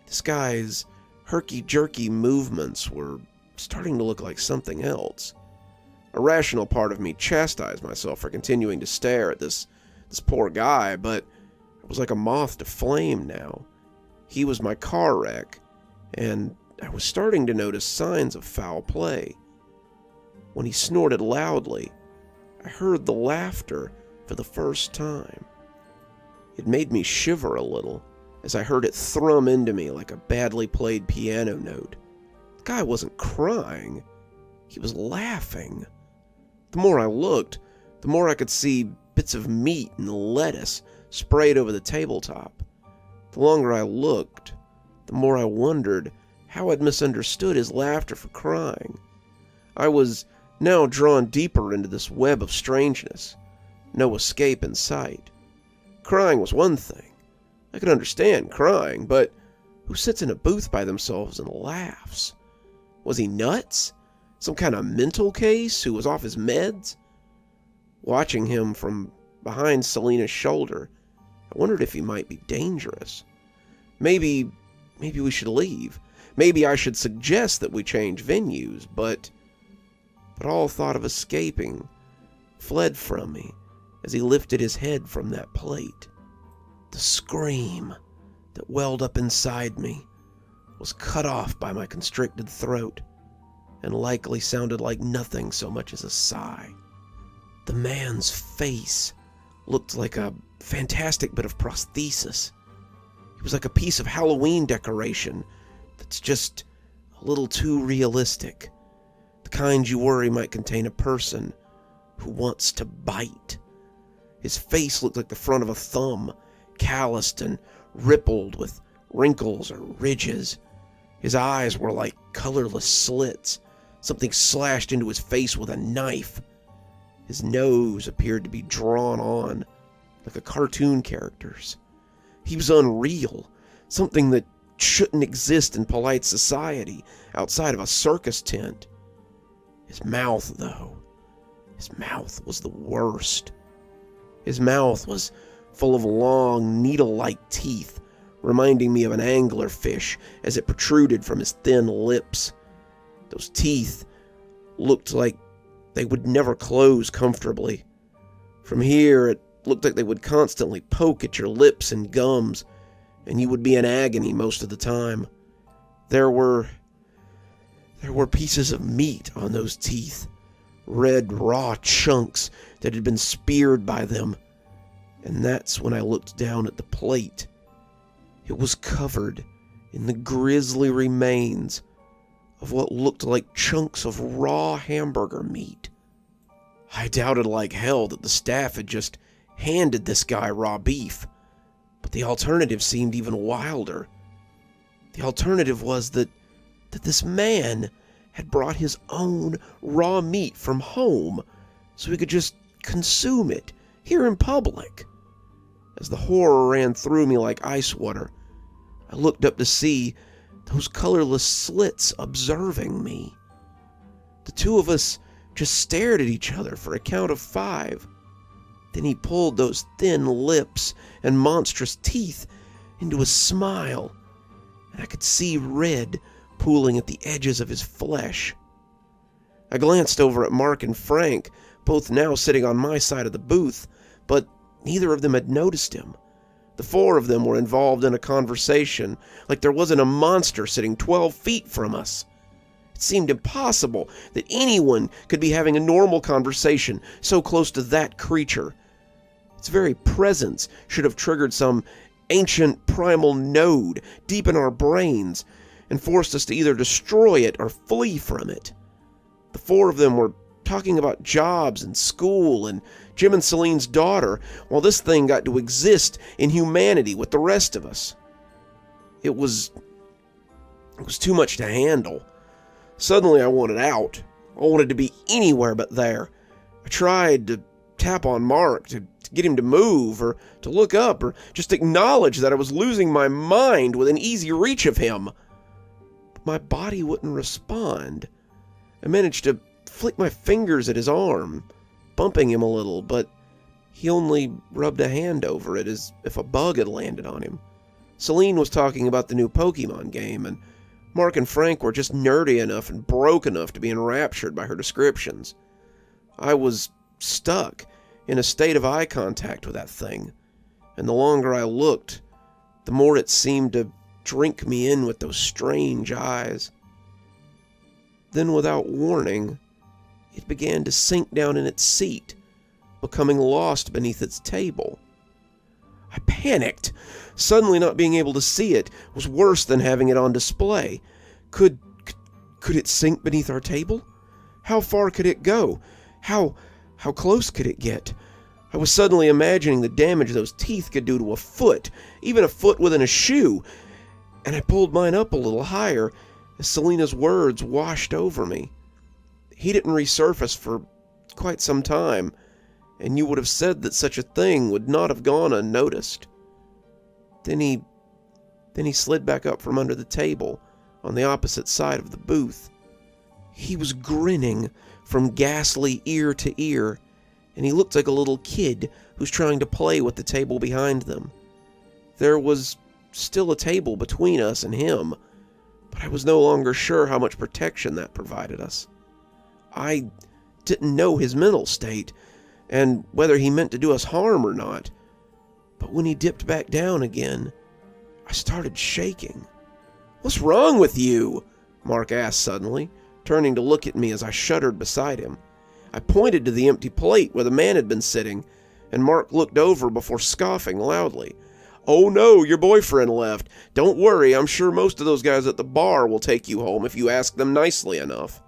this guy's herky-jerky movements were starting to look like something else. A rational part of me chastised myself for continuing to stare at this poor guy, but it was like a moth to flame now. He was my car wreck, and I was starting to notice signs of foul play. When he snorted loudly, I heard the laughter for the first time. It made me shiver a little as I heard it thrum into me like a badly played piano note. The guy wasn't crying. He was laughing. The more I looked, the more I could see bits of meat and lettuce sprayed over the tabletop. The longer I looked, the more I wondered how I'd misunderstood his laughter for crying. I was now drawn deeper into this web of strangeness. No escape in sight. Crying was one thing. I could understand crying, but who sits in a booth by themselves and laughs? Was he nuts? Some kind of mental case who was off his meds? Watching him from behind Selena's shoulder, I wondered if he might be dangerous. Maybe we should leave. Maybe I should suggest that we change venues, but all thought of escaping fled from me as he lifted his head from that plate. The scream that welled up inside me was cut off by my constricted throat and likely sounded like nothing so much as a sigh. The man's face looked like a fantastic bit of prosthesis. It was like a piece of Halloween decoration that's just a little too realistic. The kind you worry might contain a person who wants to bite. His face looked like the front of a thumb, calloused and rippled with wrinkles or ridges. His eyes were like colorless slits, something slashed into his face with a knife. His nose appeared to be drawn on, like a cartoon character's. He was unreal, something that shouldn't exist in polite society outside of a circus tent. His mouth, though, his mouth was the worst. His mouth was full of long, needle-like teeth, reminding me of an anglerfish as it protruded from his thin lips. Those teeth looked like they would never close comfortably. From here, it looked like they would constantly poke at your lips and gums, and you would be in agony most of the time. There were pieces of meat on those teeth, red raw chunks that had been speared by them, and that's when I looked down at the plate. It was covered in the grisly remains of what looked like chunks of raw hamburger meat. I doubted like hell that the staff had just handed this guy raw beef, but the alternative seemed even wilder. The alternative was that this man had brought his own raw meat from home so he could just consume it here in public. As the horror ran through me like ice water, I looked up to see those colorless slits observing me. The two of us just stared at each other for a count of 5. Then he pulled those thin lips and monstrous teeth into a smile, and I could see red pooling at the edges of his flesh. I glanced over at Mark and Frank, both now sitting on my side of the booth, but neither of them had noticed him. The 4 of them were involved in a conversation like there wasn't a monster sitting 12 feet from us. It seemed impossible that anyone could be having a normal conversation so close to that creature. Its very presence should have triggered some ancient primal node deep in our brains and forced us to either destroy it or flee from it. The 4 of them were talking about jobs and school and Jim and Celine's daughter, while this thing got to exist in humanity with the rest of us. It was too much to handle. Suddenly I wanted out. I wanted to be anywhere but there. I tried to tap on Mark to get him to move or to look up or just acknowledge that I was losing my mind within easy reach of him. But my body wouldn't respond. I managed to flick my fingers at his arm, bumping him a little, but he only rubbed a hand over it as if a bug had landed on him. Celine was talking about the new Pokemon game, and Mark and Frank were just nerdy enough and broke enough to be enraptured by her descriptions. I was stuck in a state of eye contact with that thing, and the longer I looked, the more it seemed to drink me in with those strange eyes. Then, without warning, it began to sink down in its seat, becoming lost beneath its table. I panicked. Suddenly not being able to see it was worse than having it on display. Could it sink beneath our table? How far could it go? How close could it get? I was suddenly imagining the damage those teeth could do to a foot, even a foot within a shoe, and I pulled mine up a little higher as Selena's words washed over me. He didn't resurface for quite some time, and you would have said that such a thing would not have gone unnoticed. Then he slid back up from under the table on the opposite side of the booth. He was grinning from ghastly ear to ear, and he looked like a little kid who's trying to play with the table behind them. There was still a table between us and him, but I was no longer sure how much protection that provided us. I didn't know his mental state, and whether he meant to do us harm or not, but when he dipped back down again, I started shaking. "What's wrong with you?" Mark asked suddenly, turning to look at me as I shuddered beside him. I pointed to the empty plate where the man had been sitting, and Mark looked over before scoffing loudly. "Oh no, your boyfriend left. Don't worry, I'm sure most of those guys at the bar will take you home if you ask them nicely enough."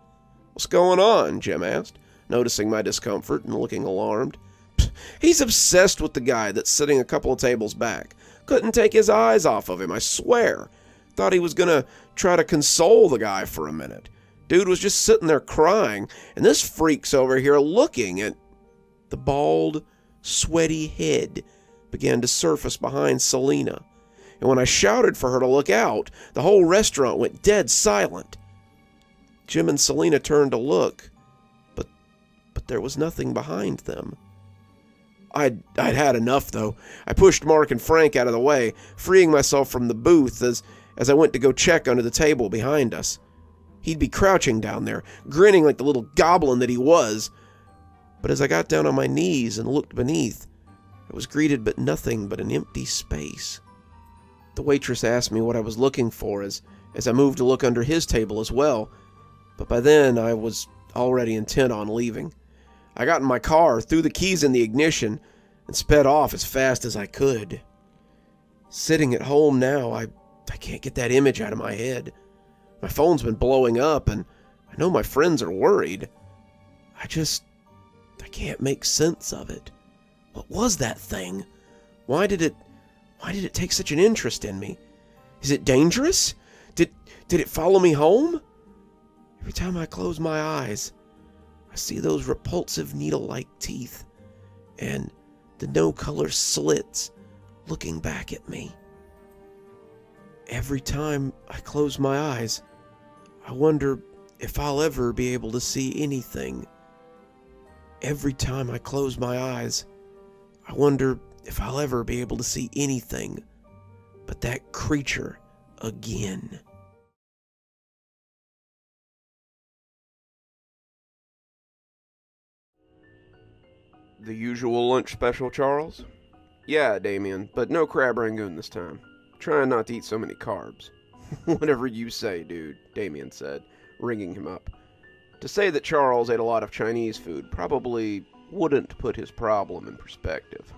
"What's going on?" Jim asked, noticing my discomfort and looking alarmed. "He's obsessed with the guy that's sitting a couple of tables back. Couldn't take his eyes off of him, I swear. Thought he was gonna try to console the guy for a minute. Dude was just sitting there crying, and this freak's over here looking at..." The bald, sweaty head began to surface behind Selena, and when I shouted for her to look out, the whole restaurant went dead silent. Jim and Selena turned to look, but there was nothing behind them. I'd had enough, though. I pushed Mark and Frank out of the way, freeing myself from the booth as I went to go check under the table behind us. He'd be crouching down there, grinning like the little goblin that he was. But as I got down on my knees and looked beneath, I was greeted by nothing but an empty space. The waitress asked me what I was looking for as I moved to look under his table as well, but by then I was already intent on leaving. I got in my car, threw the keys in the ignition, and sped off as fast as I could. Sitting at home now, I can't get that image out of my head. My phone's been blowing up, and I know my friends are worried. I can't make sense of it. What was that thing? Why did it take such an interest in me? Is it dangerous? Did it follow me home? Every time I close my eyes, I see those repulsive needle-like teeth and the no-color slits looking back at me. Every time I close my eyes, I wonder if I'll ever be able to see anything. Every time I close my eyes, I wonder if I'll ever be able to see anything but that creature again. The usual lunch special, Charles? Yeah, Damien, but no crab rangoon this time. Trying not to eat so many carbs. Whatever you say, dude, Damien said, ringing him up. To say that Charles ate a lot of Chinese food probably wouldn't put his problem in perspective.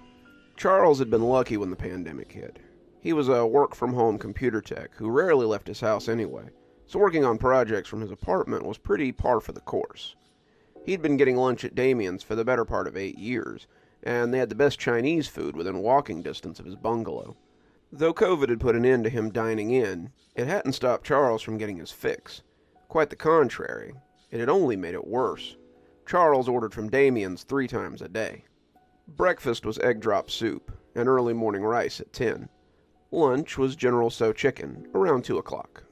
Charles had been lucky when the pandemic hit. He was a work-from-home computer tech who rarely left his house anyway, so working on projects from his apartment was pretty par for the course. He'd been getting lunch at Damien's for the better part of 8 years, and they had the best Chinese food within walking distance of his bungalow. Though COVID had put an end to him dining in, it hadn't stopped Charles from getting his fix. Quite the contrary, it had only made it worse. Charles ordered from Damien's 3 times a day. Breakfast was egg drop soup and early morning rice at 10. Lunch was General Tso chicken, around 2 o'clock.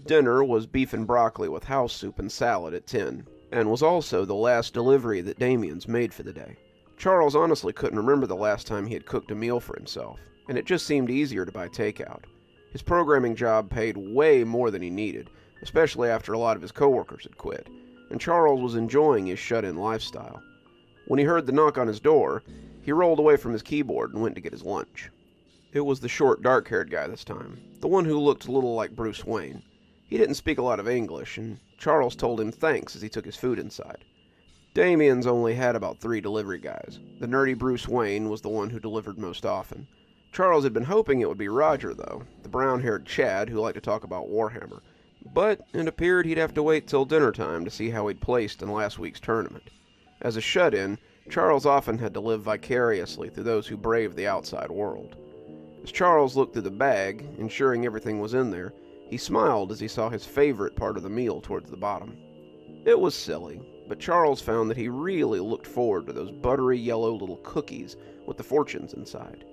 Dinner was beef and broccoli with house soup and salad at 10, and was also the last delivery that Damien's made for the day. Charles honestly couldn't remember the last time he had cooked a meal for himself, and it just seemed easier to buy takeout. His programming job paid way more than he needed, especially after a lot of his coworkers had quit, and Charles was enjoying his shut-in lifestyle. When he heard the knock on his door, he rolled away from his keyboard and went to get his lunch. It was the short, dark-haired guy this time, the one who looked a little like Bruce Wayne. He didn't speak a lot of English, and Charles told him thanks as he took his food inside. Damien's only had about 3 delivery guys. The nerdy Bruce Wayne was the one who delivered most often. Charles had been hoping it would be Roger, though, the brown-haired Chad who liked to talk about Warhammer. But it appeared he'd have to wait till dinner time to see how he'd placed in last week's tournament. As a shut-in, Charles often had to live vicariously through those who braved the outside world. As Charles looked through the bag, ensuring everything was in there, he smiled as he saw his favorite part of the meal towards the bottom. It was silly, but Charles found that he really looked forward to those buttery yellow little cookies with the fortunes inside.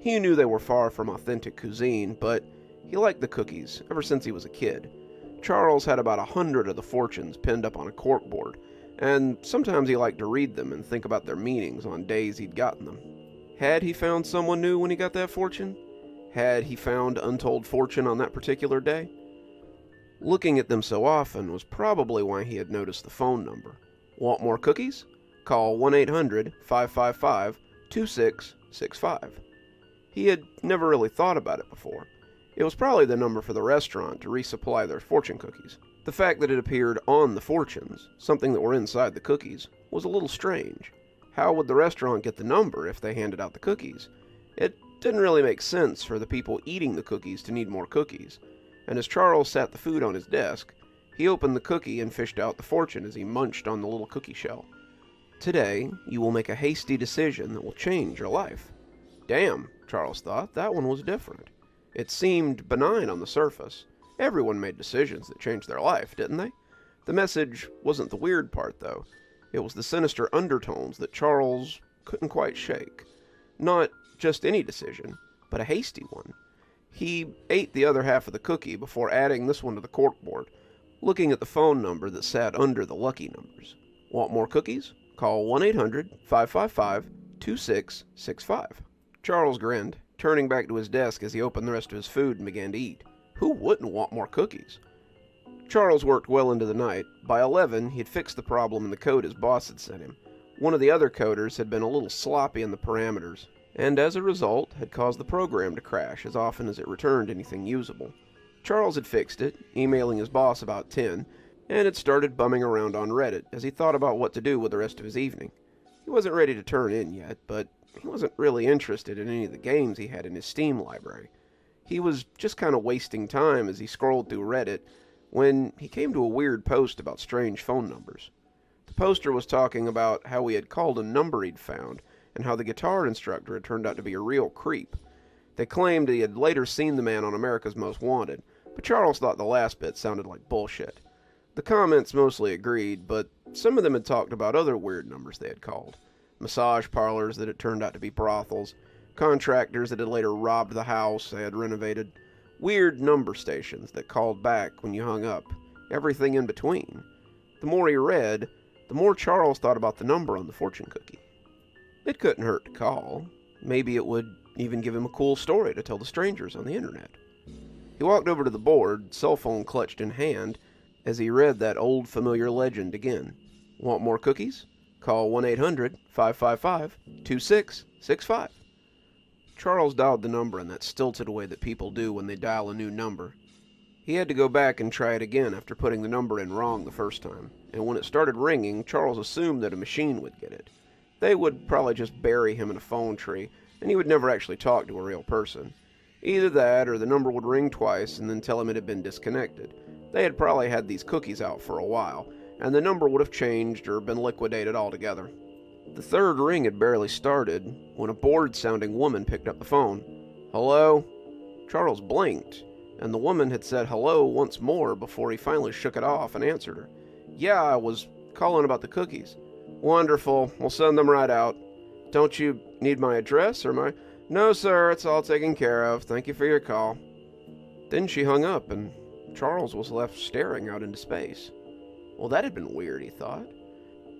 He knew they were far from authentic cuisine, but he liked the cookies ever since he was a kid. Charles had about 100 of the fortunes pinned up on a corkboard, and sometimes he liked to read them and think about their meanings on days he'd gotten them. Had he found someone new when he got that fortune? Had he found untold fortune on that particular day? Looking at them so often was probably why he had noticed the phone number. Want more cookies? Call 1-800-555-2665. He had never really thought about it before. It was probably the number for the restaurant to resupply their fortune cookies. The fact that it appeared on the fortunes, something that were inside the cookies, was a little strange. How would the restaurant get the number if they handed out the cookies? It didn't really make sense for the people eating the cookies to need more cookies, and as Charles sat the food on his desk, he opened the cookie and fished out the fortune as he munched on the little cookie shell. Today, you will make a hasty decision that will change your life. Damn, Charles thought, that one was different. It seemed benign on the surface. Everyone made decisions that changed their life, didn't they? The message wasn't the weird part, though. It was the sinister undertones that Charles couldn't quite shake. Not just any decision, but a hasty one. He ate the other half of the cookie before adding this one to the corkboard, looking at the phone number that sat under the lucky numbers. Want more cookies? Call 1-800-555-2665. 2665. Charles grinned, turning back to his desk as he opened the rest of his food and began to eat. Who wouldn't want more cookies? Charles worked well into the night. By 11, he had fixed the problem in the code his boss had sent him. One of the other coders had been a little sloppy in the parameters, and as a result had caused the program to crash as often as it returned anything usable. Charles had fixed it, emailing his boss about 10, and had started bumming around on Reddit as he thought about what to do with the rest of his evening. He wasn't ready to turn in yet, but he wasn't really interested in any of the games he had in his Steam library. He was just kind of wasting time as he scrolled through Reddit when he came to a weird post about strange phone numbers. The poster was talking about how he had called a number he'd found and how the guitar instructor had turned out to be a real creep. They claimed he had later seen the man on America's Most Wanted, but Charles thought the last bit sounded like bullshit. The comments mostly agreed, but some of them had talked about other weird numbers they had called. Massage parlors that had turned out to be brothels, contractors that had later robbed the house they had renovated, weird number stations that called back when you hung up, everything in between. The more he read, the more Charles thought about the number on the fortune cookie. It couldn't hurt to call. Maybe it would even give him a cool story to tell to strangers on the internet. He walked over to the board, cell phone clutched in hand, as he read that old familiar legend again. Want more cookies? Call 1-800-555-2665. Charles dialed the number in that stilted way that people do when they dial a new number. He had to go back and try it again after putting the number in wrong the first time, and when it started ringing, Charles assumed that a machine would get it. They would probably just bury him in a phone tree, and he would never actually talk to a real person. Either that, or the number would ring twice and then tell him it had been disconnected. They had probably had these cookies out for a while, and the number would have changed or been liquidated altogether. The third ring had barely started when a bored-sounding woman picked up the phone. "Hello?" Charles blinked, and the woman had said hello once more before he finally shook it off and answered her. "Yeah, I was calling about the cookies." "Wonderful. We'll send them right out. Don't you need my address or my—" "No, sir. It's all taken care of. Thank you for your call." Then she hung up, and Charles was left staring out into space. Well, that had been weird, he thought.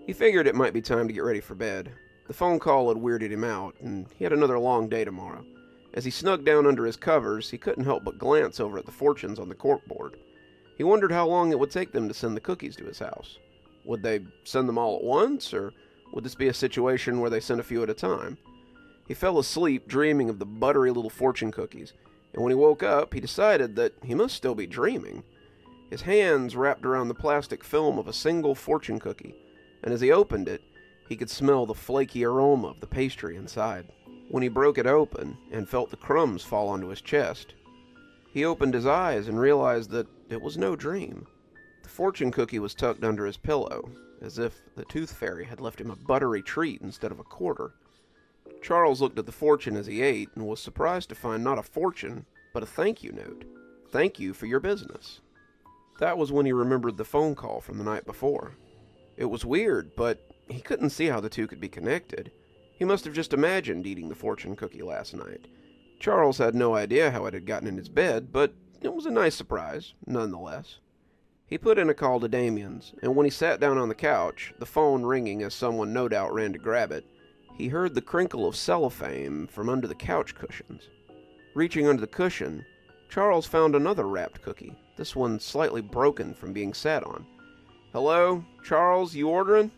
He figured it might be time to get ready for bed. The phone call had weirded him out, and he had another long day tomorrow. As he snugged down under his covers, he couldn't help but glance over at the fortunes on the corkboard. He wondered how long it would take them to send the cookies to his house. Would they send them all at once, or would this be a situation where they sent a few at a time? He fell asleep dreaming of the buttery little fortune cookies, and when he woke up, he decided that he must still be dreaming. His hands wrapped around the plastic film of a single fortune cookie, and as he opened it, he could smell the flaky aroma of the pastry inside. When he broke it open and felt the crumbs fall onto his chest, he opened his eyes and realized that it was no dream. The fortune cookie was tucked under his pillow, as if the tooth fairy had left him a buttery treat instead of a quarter. Charles looked at the fortune as he ate and was surprised to find not a fortune, but a thank you note. "Thank you for your business." That was when he remembered the phone call from the night before. It was weird, but he couldn't see how the two could be connected. He must have just imagined eating the fortune cookie last night. Charles had no idea how it had gotten in his bed, but it was a nice surprise, nonetheless. He put in a call to Damien's, and when he sat down on the couch, the phone ringing as someone no doubt ran to grab it, he heard the crinkle of cellophane from under the couch cushions. Reaching under the cushion, Charles found another wrapped cookie, this one slightly broken from being sat on. "Hello? Charles, you ordering?"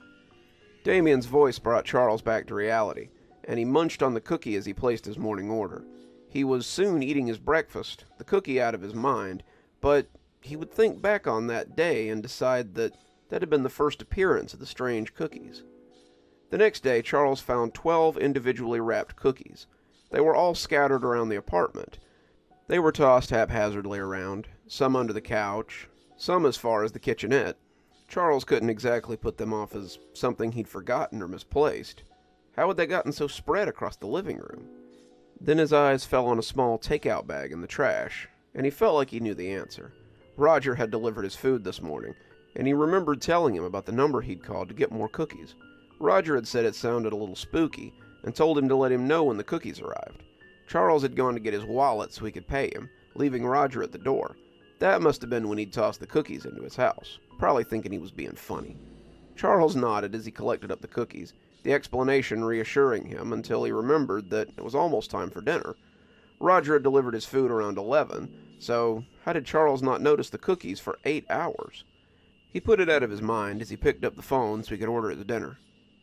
Damien's voice brought Charles back to reality, and he munched on the cookie as he placed his morning order. He was soon eating his breakfast, the cookie out of his mind, but he would think back on that day and decide that that had been the first appearance of the strange cookies. The next day, Charles found 12 individually wrapped cookies. They were all scattered around the apartment. They were tossed haphazardly around, some under the couch, some as far as the kitchenette. Charles couldn't exactly put them off as something he'd forgotten or misplaced. How had they gotten so spread across the living room? Then his eyes fell on a small takeout bag in the trash, and he felt like he knew the answer. Roger had delivered his food this morning, and he remembered telling him about the number he'd called to get more cookies. Roger had said it sounded a little spooky, and told him to let him know when the cookies arrived. Charles had gone to get his wallet so he could pay him, leaving Roger at the door. That must have been when he'd tossed the cookies into his house, probably thinking he was being funny. Charles nodded as he collected up the cookies, the explanation reassuring him until he remembered that it was almost time for dinner. Roger had delivered his food around 11, so how did Charles not notice the cookies for 8 hours? He put it out of his mind as he picked up the phone so he could order the dinner.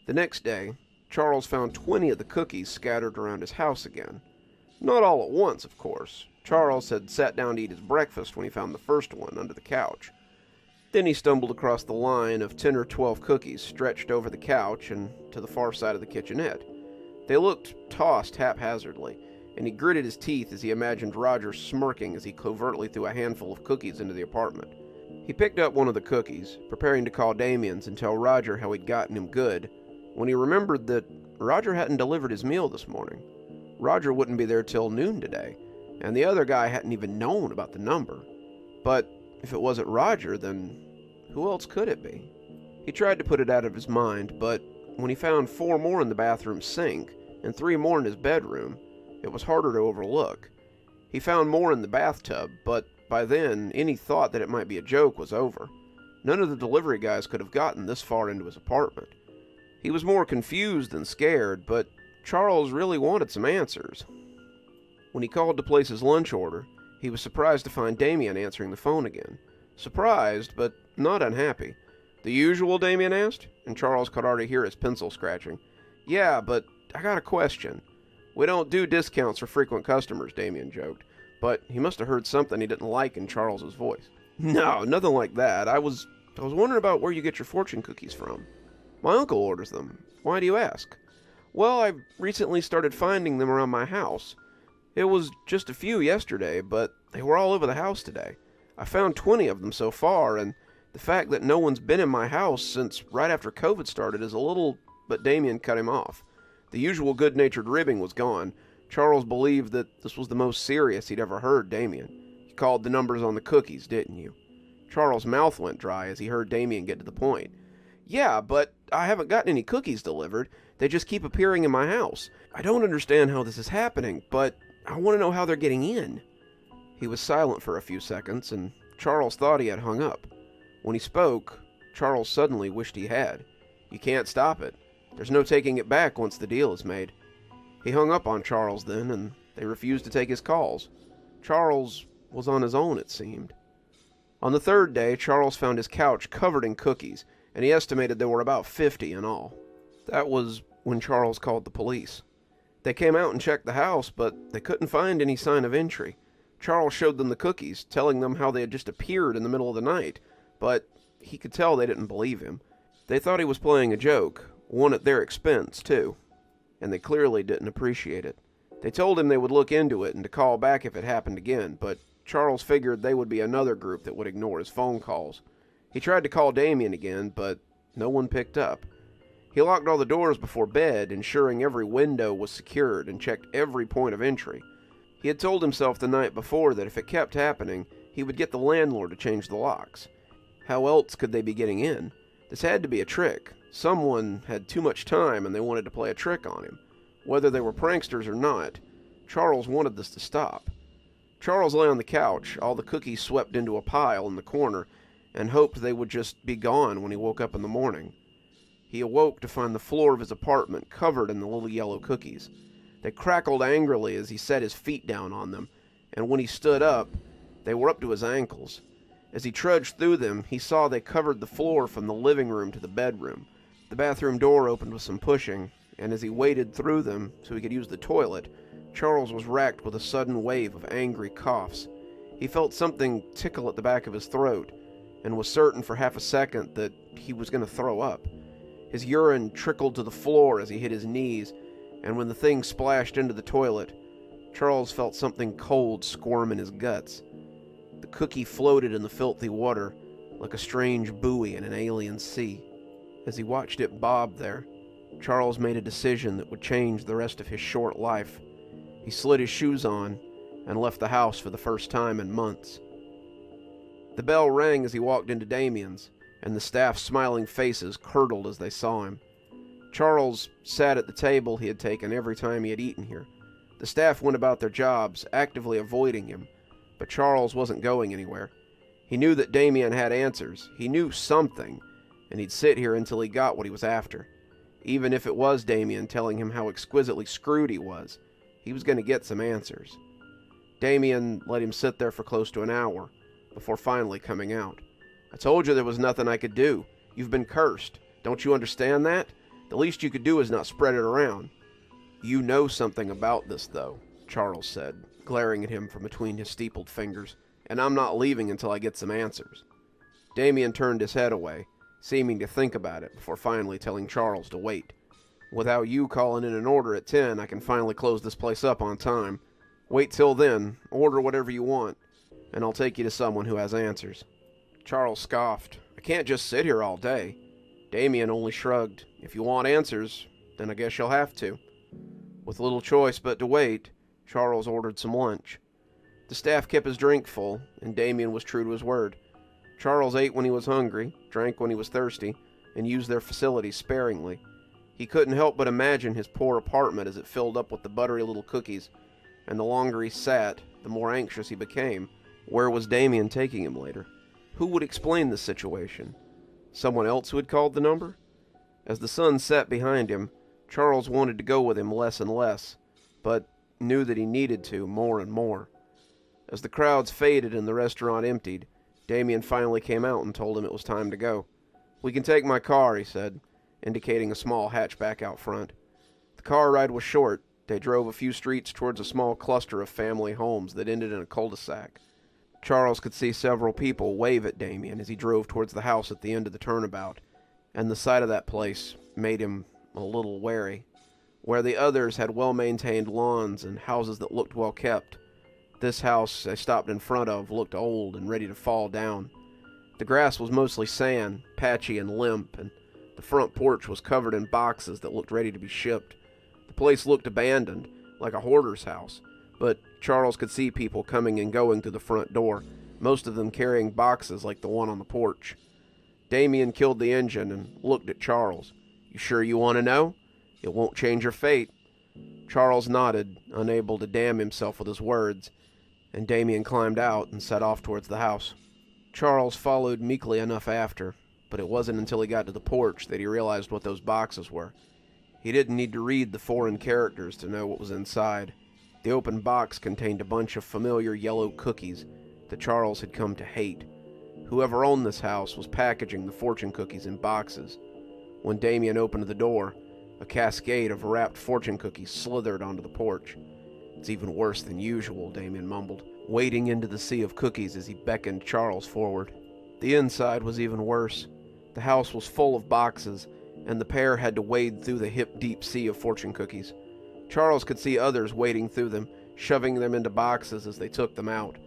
The next day, Charles found 20 of the cookies scattered around his house again. Not all at once, of course. Charles had sat down to eat his breakfast when he found the first one under the couch. Then he stumbled across the line of 10 or 12 cookies stretched over the couch and to the far side of the kitchenette. They looked tossed haphazardly, and he gritted his teeth as he imagined Roger smirking as he covertly threw a handful of cookies into the apartment. He picked up one of the cookies, preparing to call Damien's and tell Roger how he'd gotten him good, when he remembered that Roger hadn't delivered his meal this morning. Roger wouldn't be there till noon today, and the other guy hadn't even known about the number. But if it wasn't Roger, then who else could it be? He tried to put it out of his mind, but when he found 4 more in the bathroom sink and 3 more in his bedroom, it was harder to overlook. He found more in the bathtub, but by then, any thought that it might be a joke was over. None of the delivery guys could have gotten this far into his apartment. He was more confused than scared, but Charles really wanted some answers. When he called to place his lunch order, he was surprised to find Damien answering the phone again. Surprised, but not unhappy. "The usual?" Damien asked, and Charles could already hear his pencil scratching. "Yeah, but I got a question." "We don't do discounts for frequent customers," Damien joked, but he must have heard something he didn't like in Charles's voice. "No, nothing like that. I was wondering about where you get your fortune cookies from." "My uncle orders them. Why do you ask?" "Well, I've recently started finding them around my house. It was just a few yesterday, but they were all over the house today. I found 20 of them so far, and the fact that no one's been in my house since right after COVID started is a little..." But Damien cut him off. The usual good-natured ribbing was gone. Charles believed that this was the most serious he'd ever heard Damien. "You called the numbers on the cookies, didn't you?" Charles' mouth went dry as he heard Damien get to the point. "Yeah, but I haven't gotten any cookies delivered. They just keep appearing in my house. I don't understand how this is happening, but I want to know how they're getting in." He was silent for a few seconds, and Charles thought he had hung up. When he spoke, Charles suddenly wished he had. You can't stop it. There's no taking it back once the deal is made. He hung up on Charles then, and they refused to take his calls. Charles was on his own, it seemed. On the third day, Charles found his couch covered in cookies, and he estimated there were about 50 in all. That was when Charles called the police. They came out and checked the house, but they couldn't find any sign of entry. Charles showed them the cookies, telling them how they had just appeared in the middle of the night, but he could tell they didn't believe him. They thought he was playing a joke, one at their expense, too, and they clearly didn't appreciate it. They told him they would look into it and to call back if it happened again, but Charles figured they would be another group that would ignore his phone calls. He tried to call Damien again, but no one picked up. He locked all the doors before bed, ensuring every window was secured, and checked every point of entry. He had told himself the night before that if it kept happening, he would get the landlord to change the locks. How else could they be getting in? This had to be a trick. Someone had too much time and they wanted to play a trick on him. Whether they were pranksters or not, Charles wanted this to stop. Charles lay on the couch, all the cookies swept into a pile in the corner, and hoped they would just be gone when he woke up in the morning. He awoke to find the floor of his apartment covered in the little yellow cookies. They crackled angrily as he set his feet down on them, and when he stood up, they were up to his ankles. As he trudged through them, he saw they covered the floor from the living room to the bedroom. The bathroom door opened with some pushing, and as he waded through them so he could use the toilet, Charles was racked with a sudden wave of angry coughs. He felt something tickle at the back of his throat, and was certain for half a second that he was going to throw up. His urine trickled to the floor as he hit his knees, and when the thing splashed into the toilet, Charles felt something cold squirm in his guts. The cookie floated in the filthy water like a strange buoy in an alien sea. As he watched it bob there, Charles made a decision that would change the rest of his short life. He slid his shoes on and left the house for the first time in months. The bell rang as he walked into Damien's, and the staff's smiling faces curdled as they saw him. Charles sat at the table he had taken every time he had eaten here. The staff went about their jobs, actively avoiding him, but Charles wasn't going anywhere. He knew that Damien had answers. He knew something, and he'd sit here until he got what he was after. Even if it was Damien telling him how exquisitely screwed he was going to get some answers. Damien let him sit there for close to an hour, before finally coming out. "I told you there was nothing I could do. You've been cursed. Don't you understand that? The least you could do is not spread it around." "You know something about this, though," Charles said, glaring at him from between his steepled fingers, "and I'm not leaving until I get some answers." Damien turned his head away, seeming to think about it before finally telling Charles to wait. "Without you calling in an order at 10, I can finally close this place up on time. Wait till then, order whatever you want, and I'll take you to someone who has answers." Charles scoffed. "I can't just sit here all day." Damien only shrugged. "If you want answers, then I guess you'll have to." With little choice but to wait, Charles ordered some lunch. The staff kept his drink full, and Damien was true to his word. Charles ate when he was hungry, drank when he was thirsty, and used their facilities sparingly. He couldn't help but imagine his poor apartment as it filled up with the buttery little cookies, and the longer he sat, the more anxious he became. Where was Damien taking him later? Who would explain the situation? Someone else who had called the number? As the sun set behind him, Charles wanted to go with him less and less, but knew that he needed to more and more. As the crowds faded and the restaurant emptied, Damien finally came out and told him it was time to go. "We can take my car," he said, indicating a small hatchback out front. The car ride was short. They drove a few streets towards a small cluster of family homes that ended in a cul-de-sac. Charles could see several people wave at Damien as he drove towards the house at the end of the turnabout, and the sight of that place made him a little wary. Where the others had well-maintained lawns and houses that looked well kept, this house they stopped in front of looked old and ready to fall down. The grass was mostly sand, patchy and limp, and the front porch was covered in boxes that looked ready to be shipped. The place looked abandoned, like a hoarder's house, but Charles could see people coming and going through the front door, most of them carrying boxes like the one on the porch. Damien killed the engine and looked at Charles. "You sure you want to know? It won't change your fate." Charles nodded, unable to damn himself with his words, and Damien climbed out and set off towards the house. Charles followed meekly enough after, but it wasn't until he got to the porch that he realized what those boxes were. He didn't need to read the foreign characters to know what was inside. The open box contained a bunch of familiar yellow cookies that Charles had come to hate. Whoever owned this house was packaging the fortune cookies in boxes. When Damien opened the door, a cascade of wrapped fortune cookies slithered onto the porch. "It's even worse than usual," Damien mumbled, wading into the sea of cookies as he beckoned Charles forward. The inside was even worse. The house was full of boxes, and the pair had to wade through the hip-deep sea of fortune cookies. Charles could see others wading through them, shoving them into boxes as they took them out.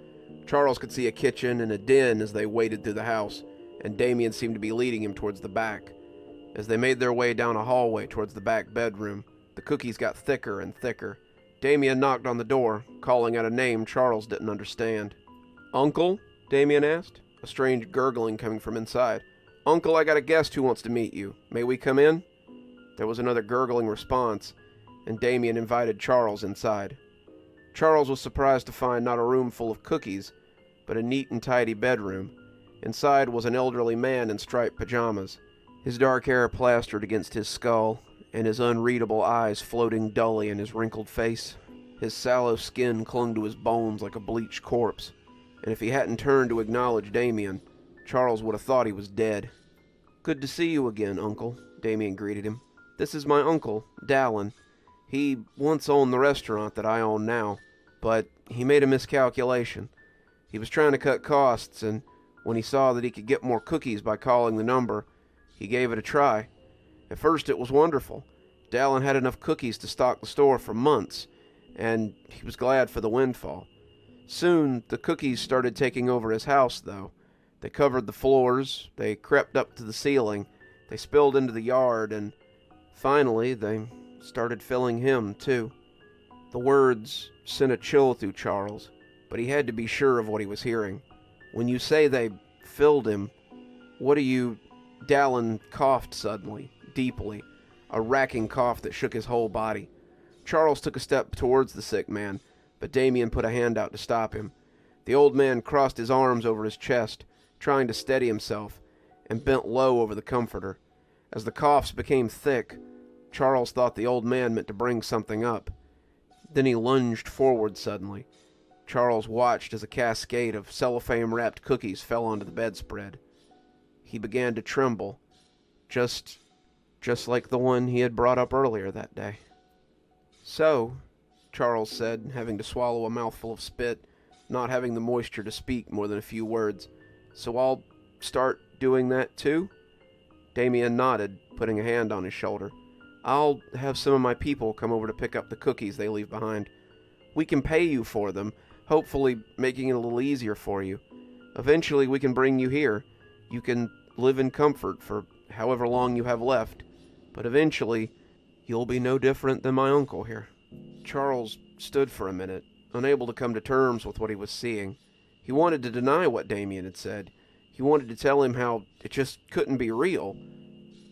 Charles could see a kitchen and a den as they waded through the house, and Damien seemed to be leading him towards the back. As they made their way down a hallway towards the back bedroom, the cookies got thicker and thicker. Damien knocked on the door, calling out a name Charles didn't understand. "Uncle?" Damien asked, a strange gurgling coming from inside. "Uncle, I got a guest who wants to meet you. May we come in?" There was another gurgling response, and Damien invited Charles inside. Charles was surprised to find not a room full of cookies, but a neat and tidy bedroom. Inside was an elderly man in striped pajamas, his dark hair plastered against his skull, and his unreadable eyes floating dully in his wrinkled face. His sallow skin clung to his bones like a bleached corpse, and if he hadn't turned to acknowledge Damien, Charles would have thought he was dead. "Good to see you again, Uncle," Damien greeted him. "This is my uncle, Dallin. He once owned the restaurant that I own now, but he made a miscalculation. He was trying to cut costs, and when he saw that he could get more cookies by calling the number, he gave it a try. At first it was wonderful. Dallin had enough cookies to stock the store for months, and he was glad for the windfall. Soon the cookies started taking over his house, though. They covered the floors, they crept up to the ceiling, they spilled into the yard, and finally they started filling him, too." The words sent a chill through Charles, but he had to be sure of what he was hearing. "When you say they filled him, what do you—" Dallin coughed suddenly, deeply, a racking cough that shook his whole body. Charles took a step towards the sick man, but Damien put a hand out to stop him. The old man crossed his arms over his chest, trying to steady himself, and bent low over the comforter. As the coughs became thick, Charles thought the old man meant to bring something up. Then he lunged forward suddenly. Charles watched as a cascade of cellophane-wrapped cookies fell onto the bedspread. He began to tremble, just like the one he had brought up earlier that day. "So," Charles said, having to swallow a mouthful of spit, not having the moisture to speak more than a few words. "So I'll start doing that too?" Damien nodded, putting a hand on his shoulder. "I'll have some of my people come over to pick up the cookies they leave behind. We can pay you for them, hopefully making it a little easier for you. Eventually we can bring you here. You can live in comfort for however long you have left, but eventually you'll be no different than my uncle here." Charles stood for a minute, unable to come to terms with what he was seeing. He wanted to deny what Damien had said. He wanted to tell him how it just couldn't be real.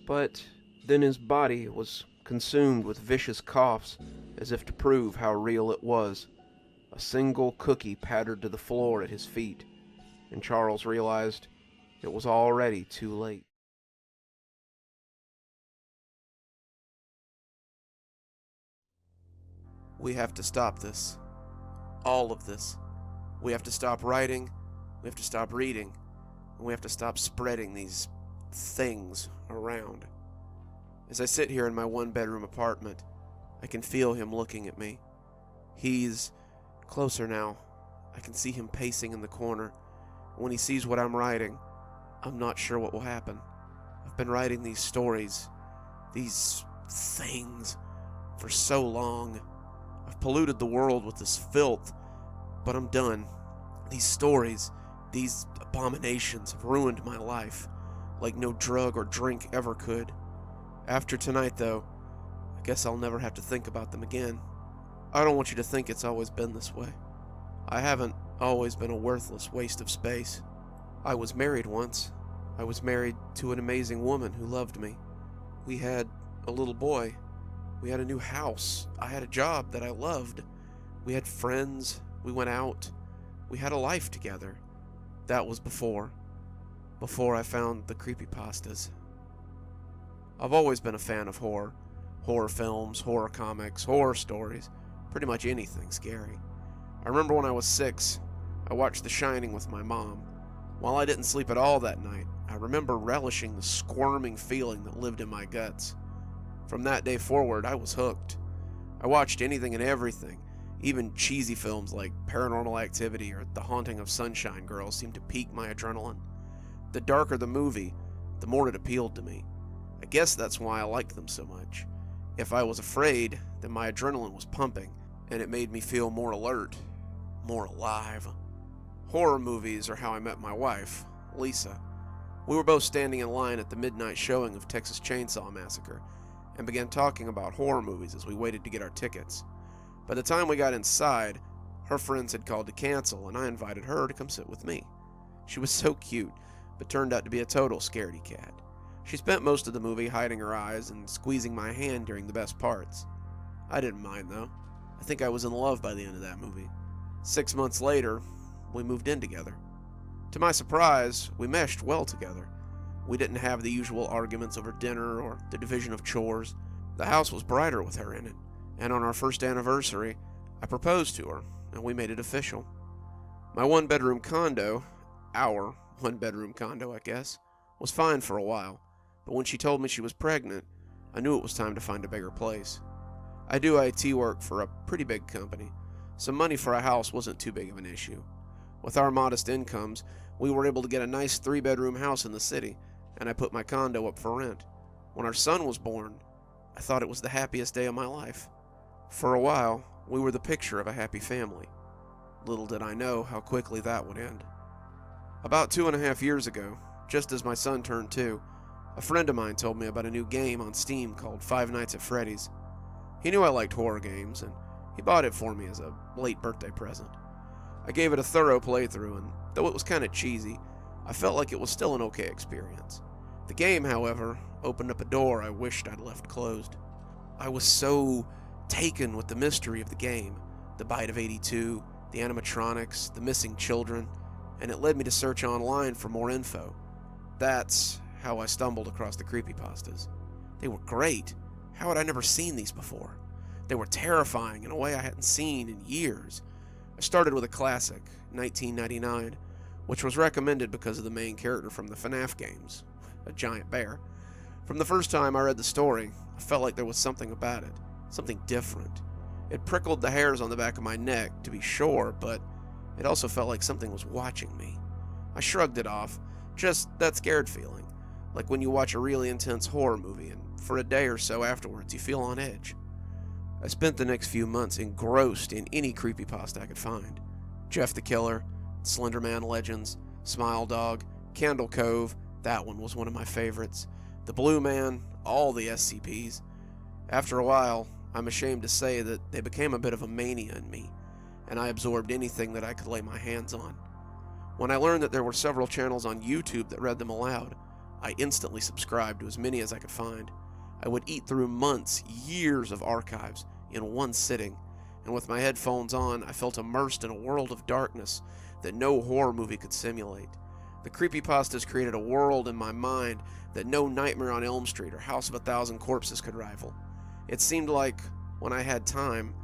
But then his body was consumed with vicious coughs, as if to prove how real it was. A single cookie pattered to the floor at his feet, and Charles realized it was already too late. We have to stop this. All of this. We have to stop writing, we have to stop reading, and we have to stop spreading these things around. As I sit here in my one-bedroom apartment, I can feel him looking at me. He's closer now. I can see him pacing in the corner. When he sees what I'm writing, I'm not sure what will happen. I've been writing these stories, these things, for so long. I've polluted the world with this filth, but I'm done. These stories, these abominations have ruined my life, like no drug or drink ever could. After tonight, though, I guess I'll never have to think about them again. I don't want you to think it's always been this way. I haven't always been a worthless waste of space. I was married once. I was married to an amazing woman who loved me. We had a little boy. We had a new house. I had a job that I loved. We had friends. We went out. We had a life together. That was before I found the creepypastas. I've always been a fan of horror. Horror films, horror comics, horror stories, pretty much anything scary. I remember when I was 6, I watched The Shining with my mom. While I didn't sleep at all that night, I remember relishing the squirming feeling that lived in my guts. From that day forward, I was hooked. I watched anything and everything. Even cheesy films like Paranormal Activity or The Haunting of Sunshine Girl seemed to pique my adrenaline. The darker the movie, the more it appealed to me. I guess that's why I liked them so much. If I was afraid, then my adrenaline was pumping, and it made me feel more alert, more alive. Horror movies are how I met my wife, Lisa. We were both standing in line at the midnight showing of Texas Chainsaw Massacre, and began talking about horror movies as we waited to get our tickets. By the time we got inside, her friends had called to cancel, and I invited her to come sit with me. She was so cute, but turned out to be a total scaredy cat. She spent most of the movie hiding her eyes and squeezing my hand during the best parts. I didn't mind, though. I think I was in love by the end of that movie. 6 months later, we moved in together. To my surprise, we meshed well together. We didn't have the usual arguments over dinner or the division of chores. The house was brighter with her in it, and on our first anniversary, I proposed to her, and we made it official. My one-bedroom condo, our one-bedroom condo, I guess, was fine for a while, but when she told me she was pregnant, I knew it was time to find a bigger place. I do IT work for a pretty big company, so money for a house wasn't too big of an issue. With our modest incomes, we were able to get a nice 3-bedroom house in the city, and I put my condo up for rent. When our son was born, I thought it was the happiest day of my life. For a while, we were the picture of a happy family. Little did I know how quickly that would end. About 2.5 years ago, just as my son turned 2, a friend of mine told me about a new game on Steam called Five Nights at Freddy's. He knew I liked horror games, and he bought it for me as a late birthday present. I gave it a thorough playthrough, and though it was kinda cheesy, I felt like it was still an okay experience. The game, however, opened up a door I wished I'd left closed. I was so taken with the mystery of the game, the bite of 82, the animatronics, the missing children, and it led me to search online for more info. That's how I stumbled across the creepypastas. They were great. How had I never seen these before? They were terrifying in a way I hadn't seen in years. I started with a classic, 1999, which was recommended because of the main character from the FNAF games, a giant bear. From the first time I read the story, I felt like there was something about it, something different. It prickled the hairs on the back of my neck, to be sure, but it also felt like something was watching me. I shrugged it off, just that scared feeling, like when you watch a really intense horror movie and for a day or so afterwards you feel on edge. I spent the next few months engrossed in any creepypasta I could find. Jeff the Killer, Slender Man Legends, Smile Dog, Candle Cove, that one was one of my favorites, The Blue Man, all the SCPs. After a while, I'm ashamed to say that they became a bit of a mania in me, and I absorbed anything that I could lay my hands on. When I learned that there were several channels on YouTube that read them aloud, I instantly subscribed to as many as I could find. I would eat through months, years of archives in one sitting, and with my headphones on, I felt immersed in a world of darkness that no horror movie could simulate. The creepypastas created a world in my mind that no Nightmare on Elm Street or House of a Thousand Corpses could rival. It seemed like, when I had time,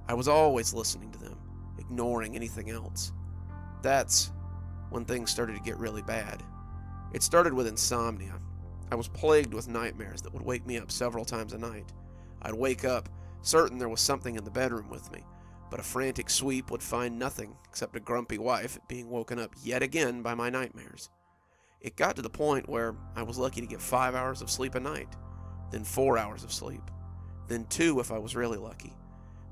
I was always listening to them, ignoring anything else. That's when things started to get really bad. It started with insomnia. I was plagued with nightmares that would wake me up several times a night. I'd wake up, certain there was something in the bedroom with me, but a frantic sweep would find nothing except a grumpy wife being woken up yet again by my nightmares. It got to the point where I was lucky to get 5 hours of sleep a night, then 4 hours of sleep, then 2 if I was really lucky,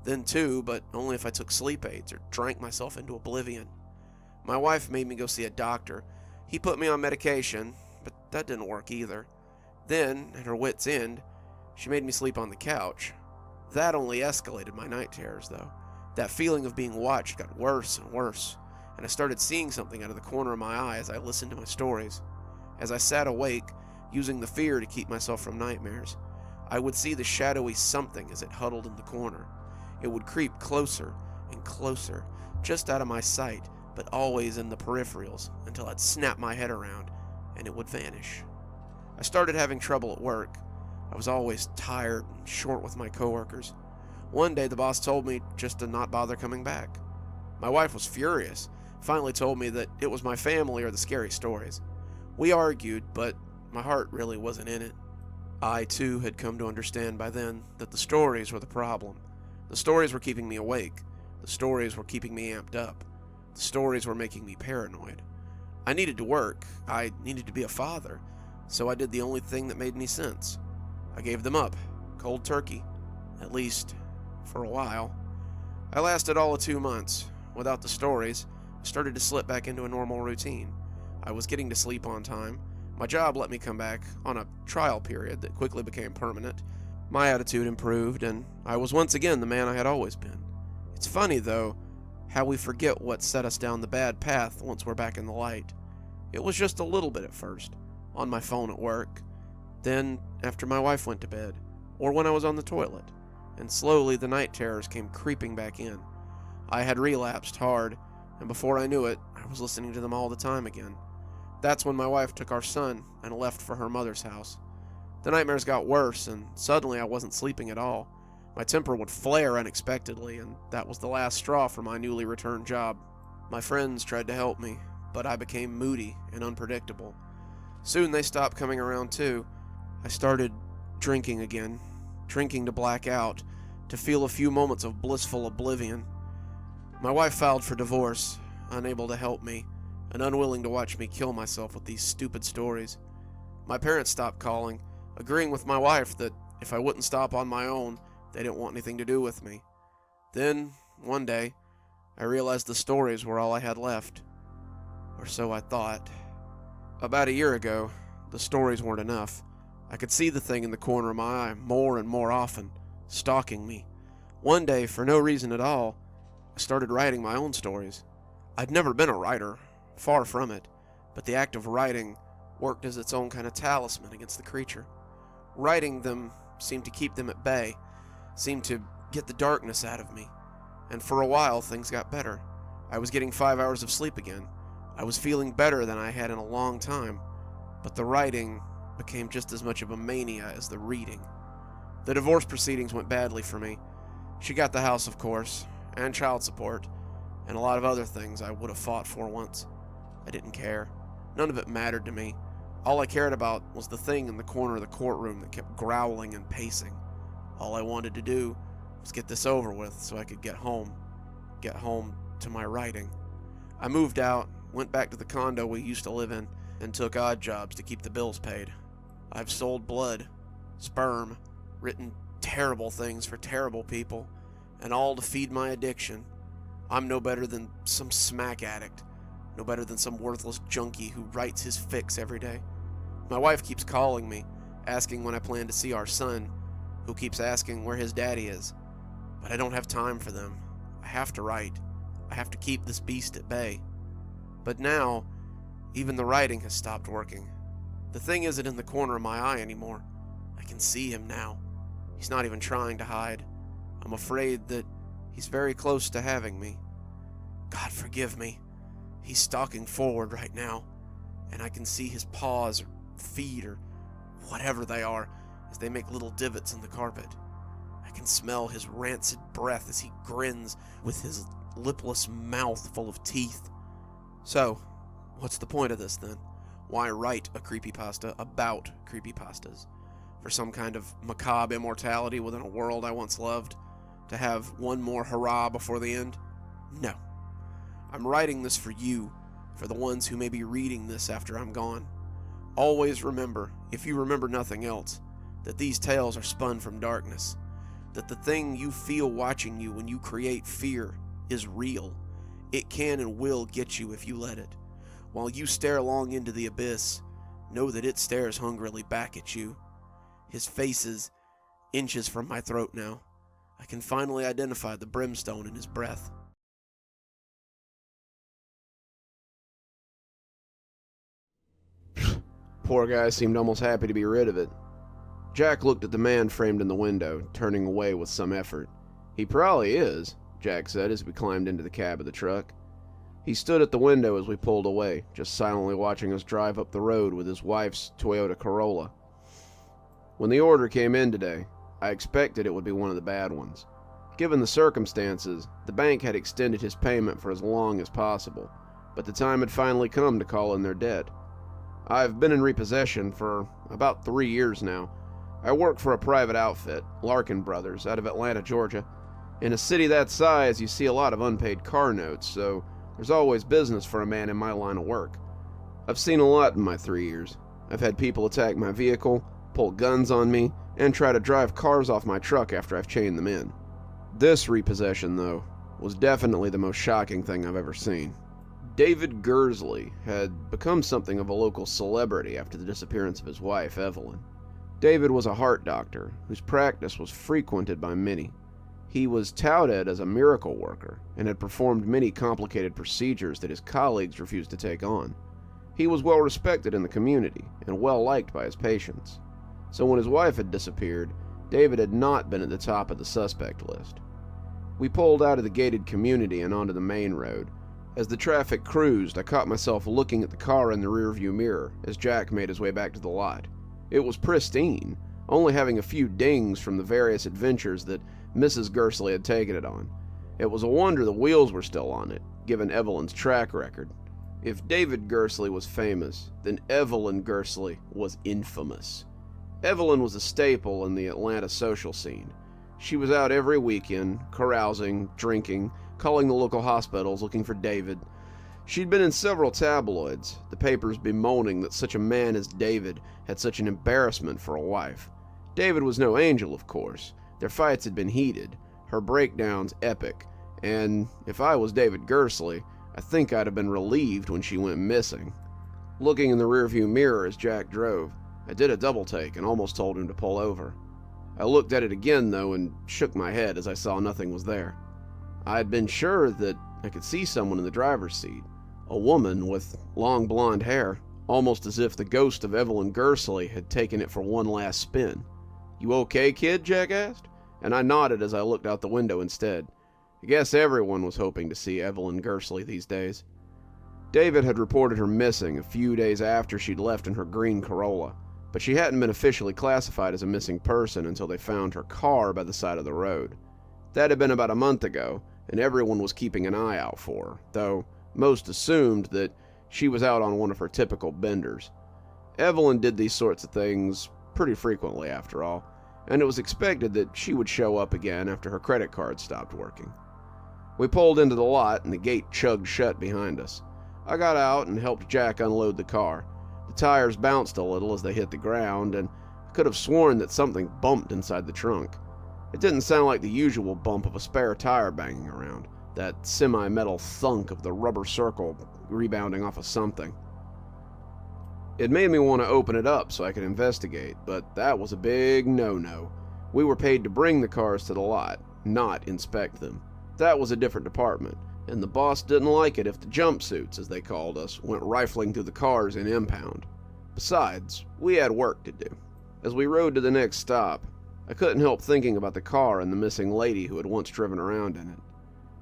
then 2, but only if I took sleep aids or drank myself into oblivion. My wife made me go see a doctor. He put me on medication, but that didn't work either. Then, at her wit's end, she made me sleep on the couch. That only escalated my night terrors, though. That feeling of being watched got worse and worse, and I started seeing something out of the corner of my eye as I listened to my stories. As I sat awake, using the fear to keep myself from nightmares, I would see the shadowy something as it huddled in the corner. It would creep closer and closer, just out of my sight, but always in the peripherals, until I'd snap my head around, and it would vanish. I started having trouble at work. I was always tired and short with my coworkers. One day the boss told me just to not bother coming back. My wife was furious, finally told me that it was my family or the scary stories. We argued, but my heart really wasn't in it. I, too, had come to understand by then that the stories were the problem. The stories were keeping me awake. The stories were keeping me amped up. The stories were making me paranoid. I needed to work. I needed to be a father. So I did the only thing that made any sense. I gave them up, cold turkey, at least for a while. I lasted all of 2 months. Without the stories, I started to slip back into a normal routine. I was getting to sleep on time. My job let me come back on a trial period that quickly became permanent. My attitude improved, and I was once again the man I had always been. It's funny, though, how we forget what set us down the bad path once we're back in the light. It was just a little bit at first, on my phone at work, then after my wife went to bed, or when I was on the toilet, and slowly the night terrors came creeping back in. I had relapsed hard, and before I knew it, I was listening to them all the time again. That's when my wife took our son and left for her mother's house. The nightmares got worse, and suddenly I wasn't sleeping at all. My temper would flare unexpectedly, and that was the last straw for my newly returned job. My friends tried to help me, but I became moody and unpredictable. Soon they stopped coming around too. I started drinking again, drinking to black out, to feel a few moments of blissful oblivion. My wife filed for divorce, unable to help me, and unwilling to watch me kill myself with these stupid stories. My parents stopped calling, agreeing with my wife that if I wouldn't stop on my own, they didn't want anything to do with me. Then, one day, I realized the stories were all I had left. Or so I thought. About a year ago, the stories weren't enough. I could see the thing in the corner of my eye more and more often, stalking me. One day, for no reason at all, I started writing my own stories. I'd never been a writer, far from it, but the act of writing worked as its own kind of talisman against the creature. Writing them seemed to keep them at bay, seemed to get the darkness out of me, and for a while things got better. I was getting 5 hours of sleep again. I was feeling better than I had in a long time, but the writing became just as much of a mania as the reading. The divorce proceedings went badly for me. She got the house, of course, and child support, and a lot of other things I would have fought for once. I didn't care. None of it mattered to me. All I cared about was the thing in the corner of the courtroom that kept growling and pacing. All I wanted to do was get this over with so I could get home to my writing. I moved out, went back to the condo we used to live in, and took odd jobs to keep the bills paid. I've sold blood, sperm, written terrible things for terrible people, and all to feed my addiction. I'm no better than some smack addict, no better than some worthless junkie who writes his fix every day. My wife keeps calling me, asking when I plan to see our son, who keeps asking where his daddy is. But I don't have time for them. I have to write. I have to keep this beast at bay. But now, even the writing has stopped working. The thing isn't in the corner of my eye anymore. I can see him now. He's not even trying to hide. I'm afraid that he's very close to having me. God forgive me. He's stalking forward right now, and I can see his paws or feet or whatever they are as they make little divots in the carpet. I can smell his rancid breath as he grins with his lipless mouth full of teeth. So, what's the point of this then? Why write a creepypasta about creepypastas? For some kind of macabre immortality within a world I once loved? To have one more hurrah before the end? No. I'm writing this for you, for the ones who may be reading this after I'm gone. Always remember, if you remember nothing else, that these tales are spun from darkness, that the thing you feel watching you when you create fear is real. It can and will get you if you let it. While you stare long into the abyss, know that it stares hungrily back at you. His face is inches from my throat now. I can finally identify the brimstone in his breath. Poor guy seemed almost happy to be rid of it. Jack looked at the man framed in the window, turning away with some effort. He probably is, Jack said as we climbed into the cab of the truck. He stood at the window as we pulled away, just silently watching us drive up the road with his wife's Toyota Corolla. When the order came in today, I expected it would be one of the bad ones. Given the circumstances, the bank had extended his payment for as long as possible, but the time had finally come to call in their debt. I've been in repossession for about 3 years now. I work for a private outfit, Larkin Brothers, out of Atlanta, Georgia. In a city that size, you see a lot of unpaid car notes, so there's always business for a man in my line of work. I've seen a lot in my 3 years. I've had people attack my vehicle, pull guns on me, and try to drive cars off my truck after I've chained them in. This repossession, though, was definitely the most shocking thing I've ever seen. David Gursley had become something of a local celebrity after the disappearance of his wife, Evelyn. David was a heart doctor whose practice was frequented by many. He was touted as a miracle worker and had performed many complicated procedures that his colleagues refused to take on. He was well respected in the community and well liked by his patients. So when his wife had disappeared, David had not been at the top of the suspect list. We pulled out of the gated community and onto the main road. As the traffic cruised, I caught myself looking at the car in the rearview mirror as Jack made his way back to the lot. It was pristine, only having a few dings from the various adventures that Mrs. Gursley had taken it on. It was a wonder the wheels were still on it, given Evelyn's track record. If David Gursley was famous, then Evelyn Gursley was infamous. Evelyn was a staple in the Atlanta social scene. She was out every weekend, carousing, drinking, calling the local hospitals looking for David. She'd been in several tabloids, the papers bemoaning that such a man as David had such an embarrassment for a wife. David was no angel, of course. Their fights had been heated, her breakdowns epic, and if I was David Gursley, I think I'd have been relieved when she went missing. Looking in the rearview mirror as Jack drove, I did a double take and almost told him to pull over. I looked at it again, though, and shook my head as I saw nothing was there. I had been sure that I could see someone in the driver's seat, a woman with long blonde hair, almost as if the ghost of Evelyn Gursley had taken it for one last spin. "You okay, kid?" Jack asked, and I nodded as I looked out the window instead. I guess everyone was hoping to see Evelyn Gursley these days. David had reported her missing a few days after she'd left in her green Corolla. but she hadn't been officially classified as a missing person until they found her car by the side of the road. That had been about a month ago, and everyone was keeping an eye out for her, though most assumed that she was out on one of her typical benders. Evelyn did these sorts of things pretty frequently, after all, and it was expected that she would show up again after her credit card stopped working. We pulled into the lot, and the gate chugged shut behind us. I got out and helped Jack unload the car. The tires bounced a little as they hit the ground, and I could have sworn that something bumped inside the trunk. It didn't sound like the usual bump of a spare tire banging around, that semi-metal thunk of the rubber circle rebounding off of something. It made me want to open it up so I could investigate, but that was a big no-no. We were paid to bring the cars to the lot, not inspect them. That was a different department, and the boss didn't like it if the jumpsuits, as they called us, went rifling through the cars in impound. Besides, we had work to do. As we rode to the next stop, I couldn't help thinking about the car and the missing lady who had once driven around in it.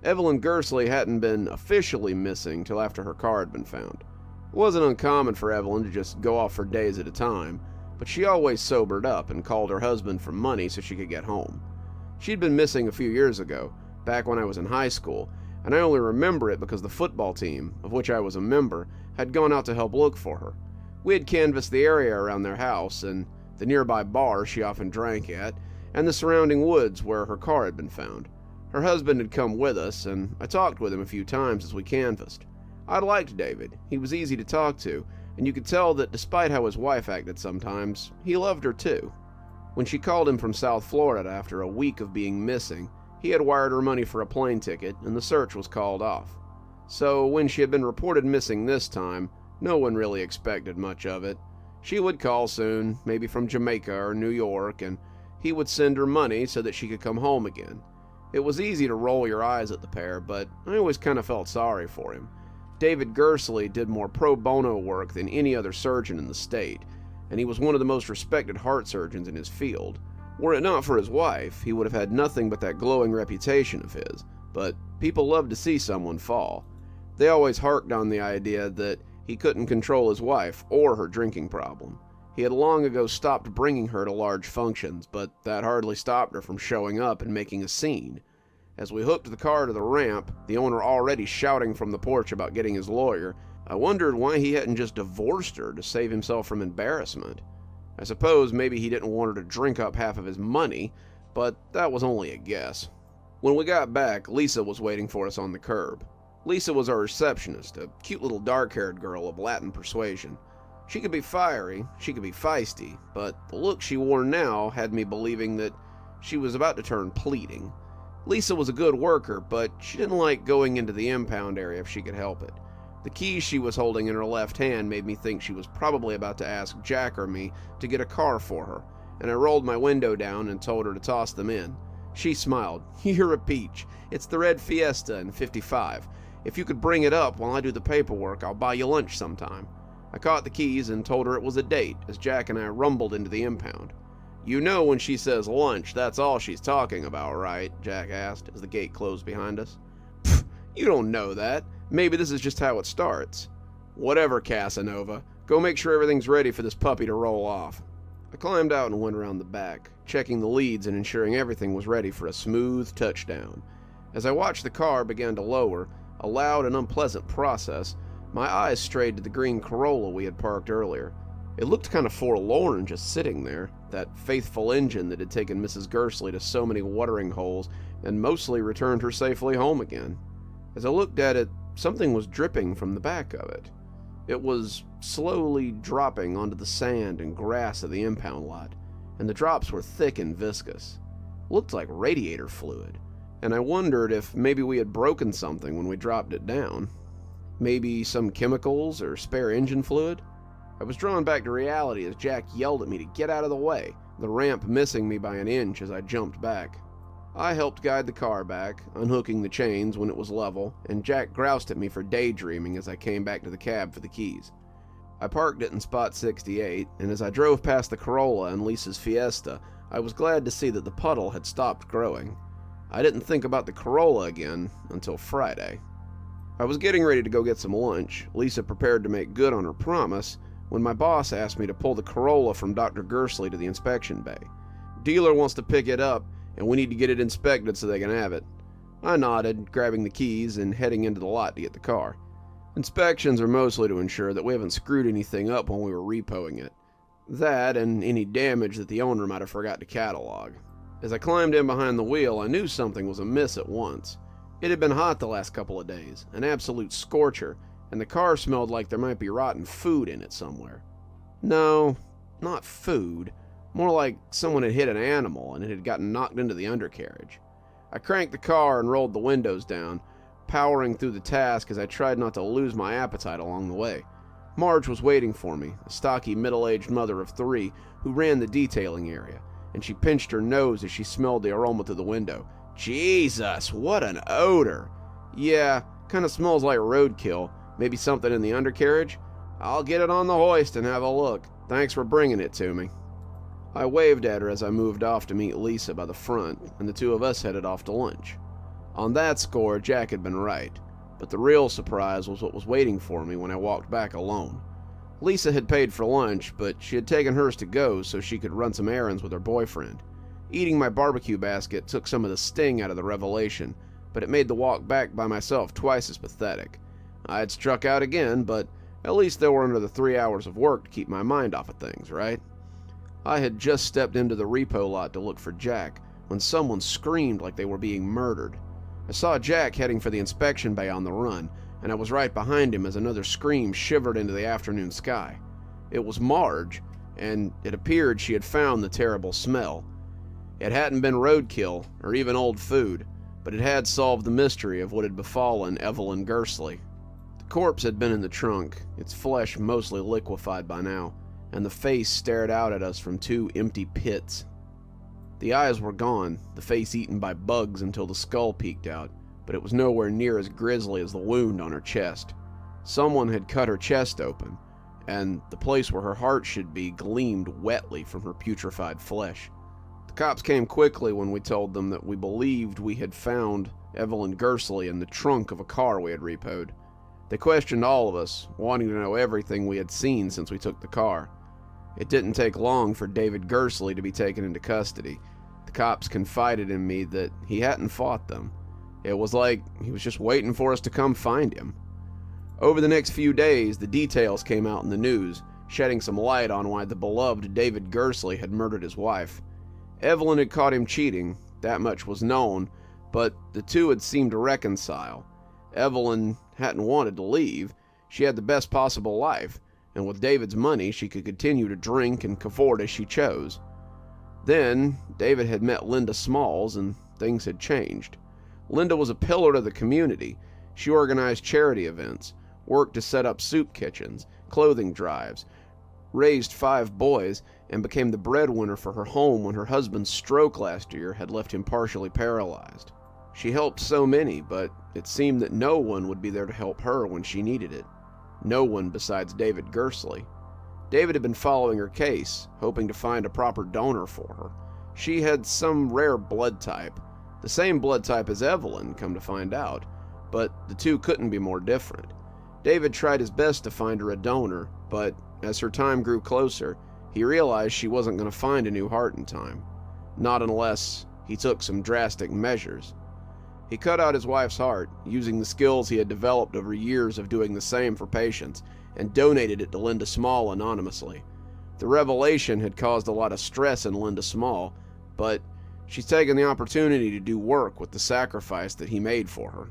Evelyn Gersley hadn't been officially missing till after her car had been found. It wasn't uncommon for Evelyn to just go off for days at a time, but she always sobered up and called her husband for money so she could get home. She'd been missing a few years ago, back when I was in high school, and I only remember it because the football team, of which I was a member, had gone out to help look for her. We had canvassed the area around their house and the nearby bar she often drank at, and the surrounding woods where her car had been found. Her husband had come with us, and I talked with him a few times as we canvassed. I liked David. He was easy to talk to, and you could tell that despite how his wife acted sometimes, he loved her too. When she called him from South Florida after a week of being missing, he had wired her money for a plane ticket, and the search was called off. So when she had been reported missing this time, no one really expected much of it. She would call soon, maybe from Jamaica or New York, and he would send her money so that she could come home again. It was easy to roll your eyes at the pair, but I always kind of felt sorry for him. David Gersley did more pro bono work than any other surgeon in the state, and he was one of the most respected heart surgeons in his field. Were it not for his wife, he would have had nothing but that glowing reputation of his, but people loved to see someone fall. They always harked on the idea that he couldn't control his wife or her drinking problem. He had long ago stopped bringing her to large functions, but that hardly stopped her from showing up and making a scene. As we hooked the car to the ramp, the owner already shouting from the porch about getting his lawyer, I wondered why he hadn't just divorced her to save himself from embarrassment. I suppose maybe he didn't want her to drink up half of his money, but that was only a guess. When we got back, Lisa was waiting for us on the curb. Lisa was our receptionist, a cute little dark-haired girl of Latin persuasion. She could be fiery, she could be feisty, but the look she wore now had me believing that she was about to turn pleading. Lisa was a good worker, but she didn't like going into the impound area if she could help it. The keys she was holding in her left hand made me think she was probably about to ask Jack or me to get a car for her, and I rolled my window down and told her to toss them in. She smiled. "You're a peach. It's the red Fiesta in 55. If you could bring it up while I do the paperwork, I'll buy you lunch sometime." I caught the keys and told her it was a date as Jack and I rumbled into the impound. "You know when she says lunch, that's all she's talking about, right?" Jack asked as the gate closed behind us. "Pfft, you don't know that. Maybe this is just how it starts." "Whatever, Casanova. Go make sure everything's ready for this puppy to roll off." I climbed out and went around the back, checking the leads and ensuring everything was ready for a smooth touchdown. As I watched the car begin to lower, a loud and unpleasant process, my eyes strayed to the green Corolla we had parked earlier. It looked kind of forlorn just sitting there, that faithful engine that had taken Mrs. Gersley to so many watering holes and mostly returned her safely home again. As I looked at it, something was dripping from the back of it. It was slowly dropping onto the sand and grass of the impound lot, and the drops were thick and viscous. It looked like radiator fluid, and I wondered if maybe we had broken something when we dropped it down. Maybe some chemicals or spare engine fluid? I was drawn back to reality as Jack yelled at me to get out of the way, the ramp missing me by an inch as I jumped back. I helped guide the car back, unhooking the chains when it was level, and Jack groused at me for daydreaming as I came back to the cab for the keys. I parked it in spot 68, and as I drove past the Corolla and Lisa's Fiesta, I was glad to see that the puddle had stopped growing. I didn't think about the Corolla again until Friday. I was getting ready to go get some lunch, Lisa prepared to make good on her promise, when my boss asked me to pull the Corolla from Dr. Gersley to the inspection bay. Dealer wants to pick it up, and we need to get it inspected so they can have it. I nodded, grabbing the keys and heading into the lot to get the car. Inspections are mostly to ensure that we haven't screwed anything up when we were repoing it. That and any damage that the owner might have forgot to catalog. As I climbed in behind the wheel, I knew something was amiss at once. It had been hot the last couple of days, an absolute scorcher, and the car smelled like there might be rotten food in it somewhere. No, not food. More like someone had hit an animal and it had gotten knocked into the undercarriage. I cranked the car and rolled the windows down, powering through the task as I tried not to lose my appetite along the way. Marge was waiting for me, a stocky middle-aged mother of 3 who ran the detailing area, and she pinched her nose as she smelled the aroma through the window. Jesus, what an odor! Yeah, kinda smells like roadkill. Maybe something in the undercarriage? I'll get it on the hoist and have a look. Thanks for bringing it to me. I waved at her as I moved off to meet Lisa by the front, and the two of us headed off to lunch. On that score, Jack had been right, but the real surprise was what was waiting for me when I walked back alone. Lisa had paid for lunch, but she had taken hers to go so she could run some errands with her boyfriend. Eating my barbecue basket took some of the sting out of the revelation, but it made the walk back by myself twice as pathetic. I had struck out again, but at least there were under the 3 hours of work to keep my mind off of things, right? I had just stepped into the repo lot to look for Jack when someone screamed like they were being murdered. I saw Jack heading for the inspection bay on the run, and I was right behind him as another scream shivered into the afternoon sky. It was Marge, and it appeared she had found the terrible smell. It hadn't been roadkill, or even old food, but it had solved the mystery of what had befallen Evelyn Gersley. The corpse had been in the trunk, its flesh mostly liquefied by now, and the face stared out at us from 2 empty pits. The eyes were gone, the face eaten by bugs until the skull peeked out, but it was nowhere near as grisly as the wound on her chest. Someone had cut her chest open, and the place where her heart should be gleamed wetly from her putrefied flesh. The cops came quickly when we told them that we believed we had found Evelyn Gersley in the trunk of a car we had repoed. They questioned all of us, wanting to know everything we had seen since we took the car. It didn't take long for David Gersley to be taken into custody. The cops confided in me that he hadn't fought them. It was like he was just waiting for us to come find him. Over the next few days, the details came out in the news, shedding some light on why the beloved David Gersley had murdered his wife. Evelyn had caught him cheating, that much was known, but the two had seemed to reconcile. Evelyn hadn't wanted to leave. She had the best possible life, and with David's money, she could continue to drink and cavort as she chose. Then, David had met Linda Smalls, and things had changed. Linda was a pillar of the community. She organized charity events, worked to set up soup kitchens, clothing drives, raised 5 boys, and became the breadwinner for her home when her husband's stroke last year had left him partially paralyzed. She helped so many, but it seemed that no one would be there to help her when she needed it. No one besides David Gersley. David had been following her case, hoping to find a proper donor for her. She had some rare blood type, the same blood type as Evelyn, come to find out, but the two couldn't be more different. David tried his best to find her a donor, but as her time grew closer, he realized she wasn't going to find a new heart in time. Not unless he took some drastic measures. He cut out his wife's heart, using the skills he had developed over years of doing the same for patients, and donated it to Linda Small anonymously. The revelation had caused a lot of stress in Linda Small, but she's taken the opportunity to do work with the sacrifice that he made for her.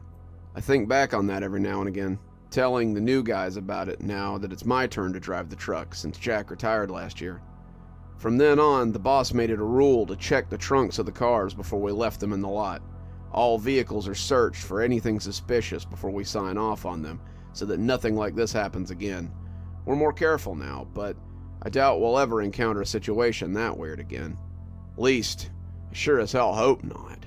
I think back on that every now and again, telling the new guys about it now that it's my turn to drive the truck since Jack retired last year. From then on, the boss made it a rule to check the trunks of the cars before we left them in the lot. All vehicles are searched for anything suspicious before we sign off on them, so that nothing like this happens again. We're more careful now, but I doubt we'll ever encounter a situation that weird again. Least, I sure as hell hope not.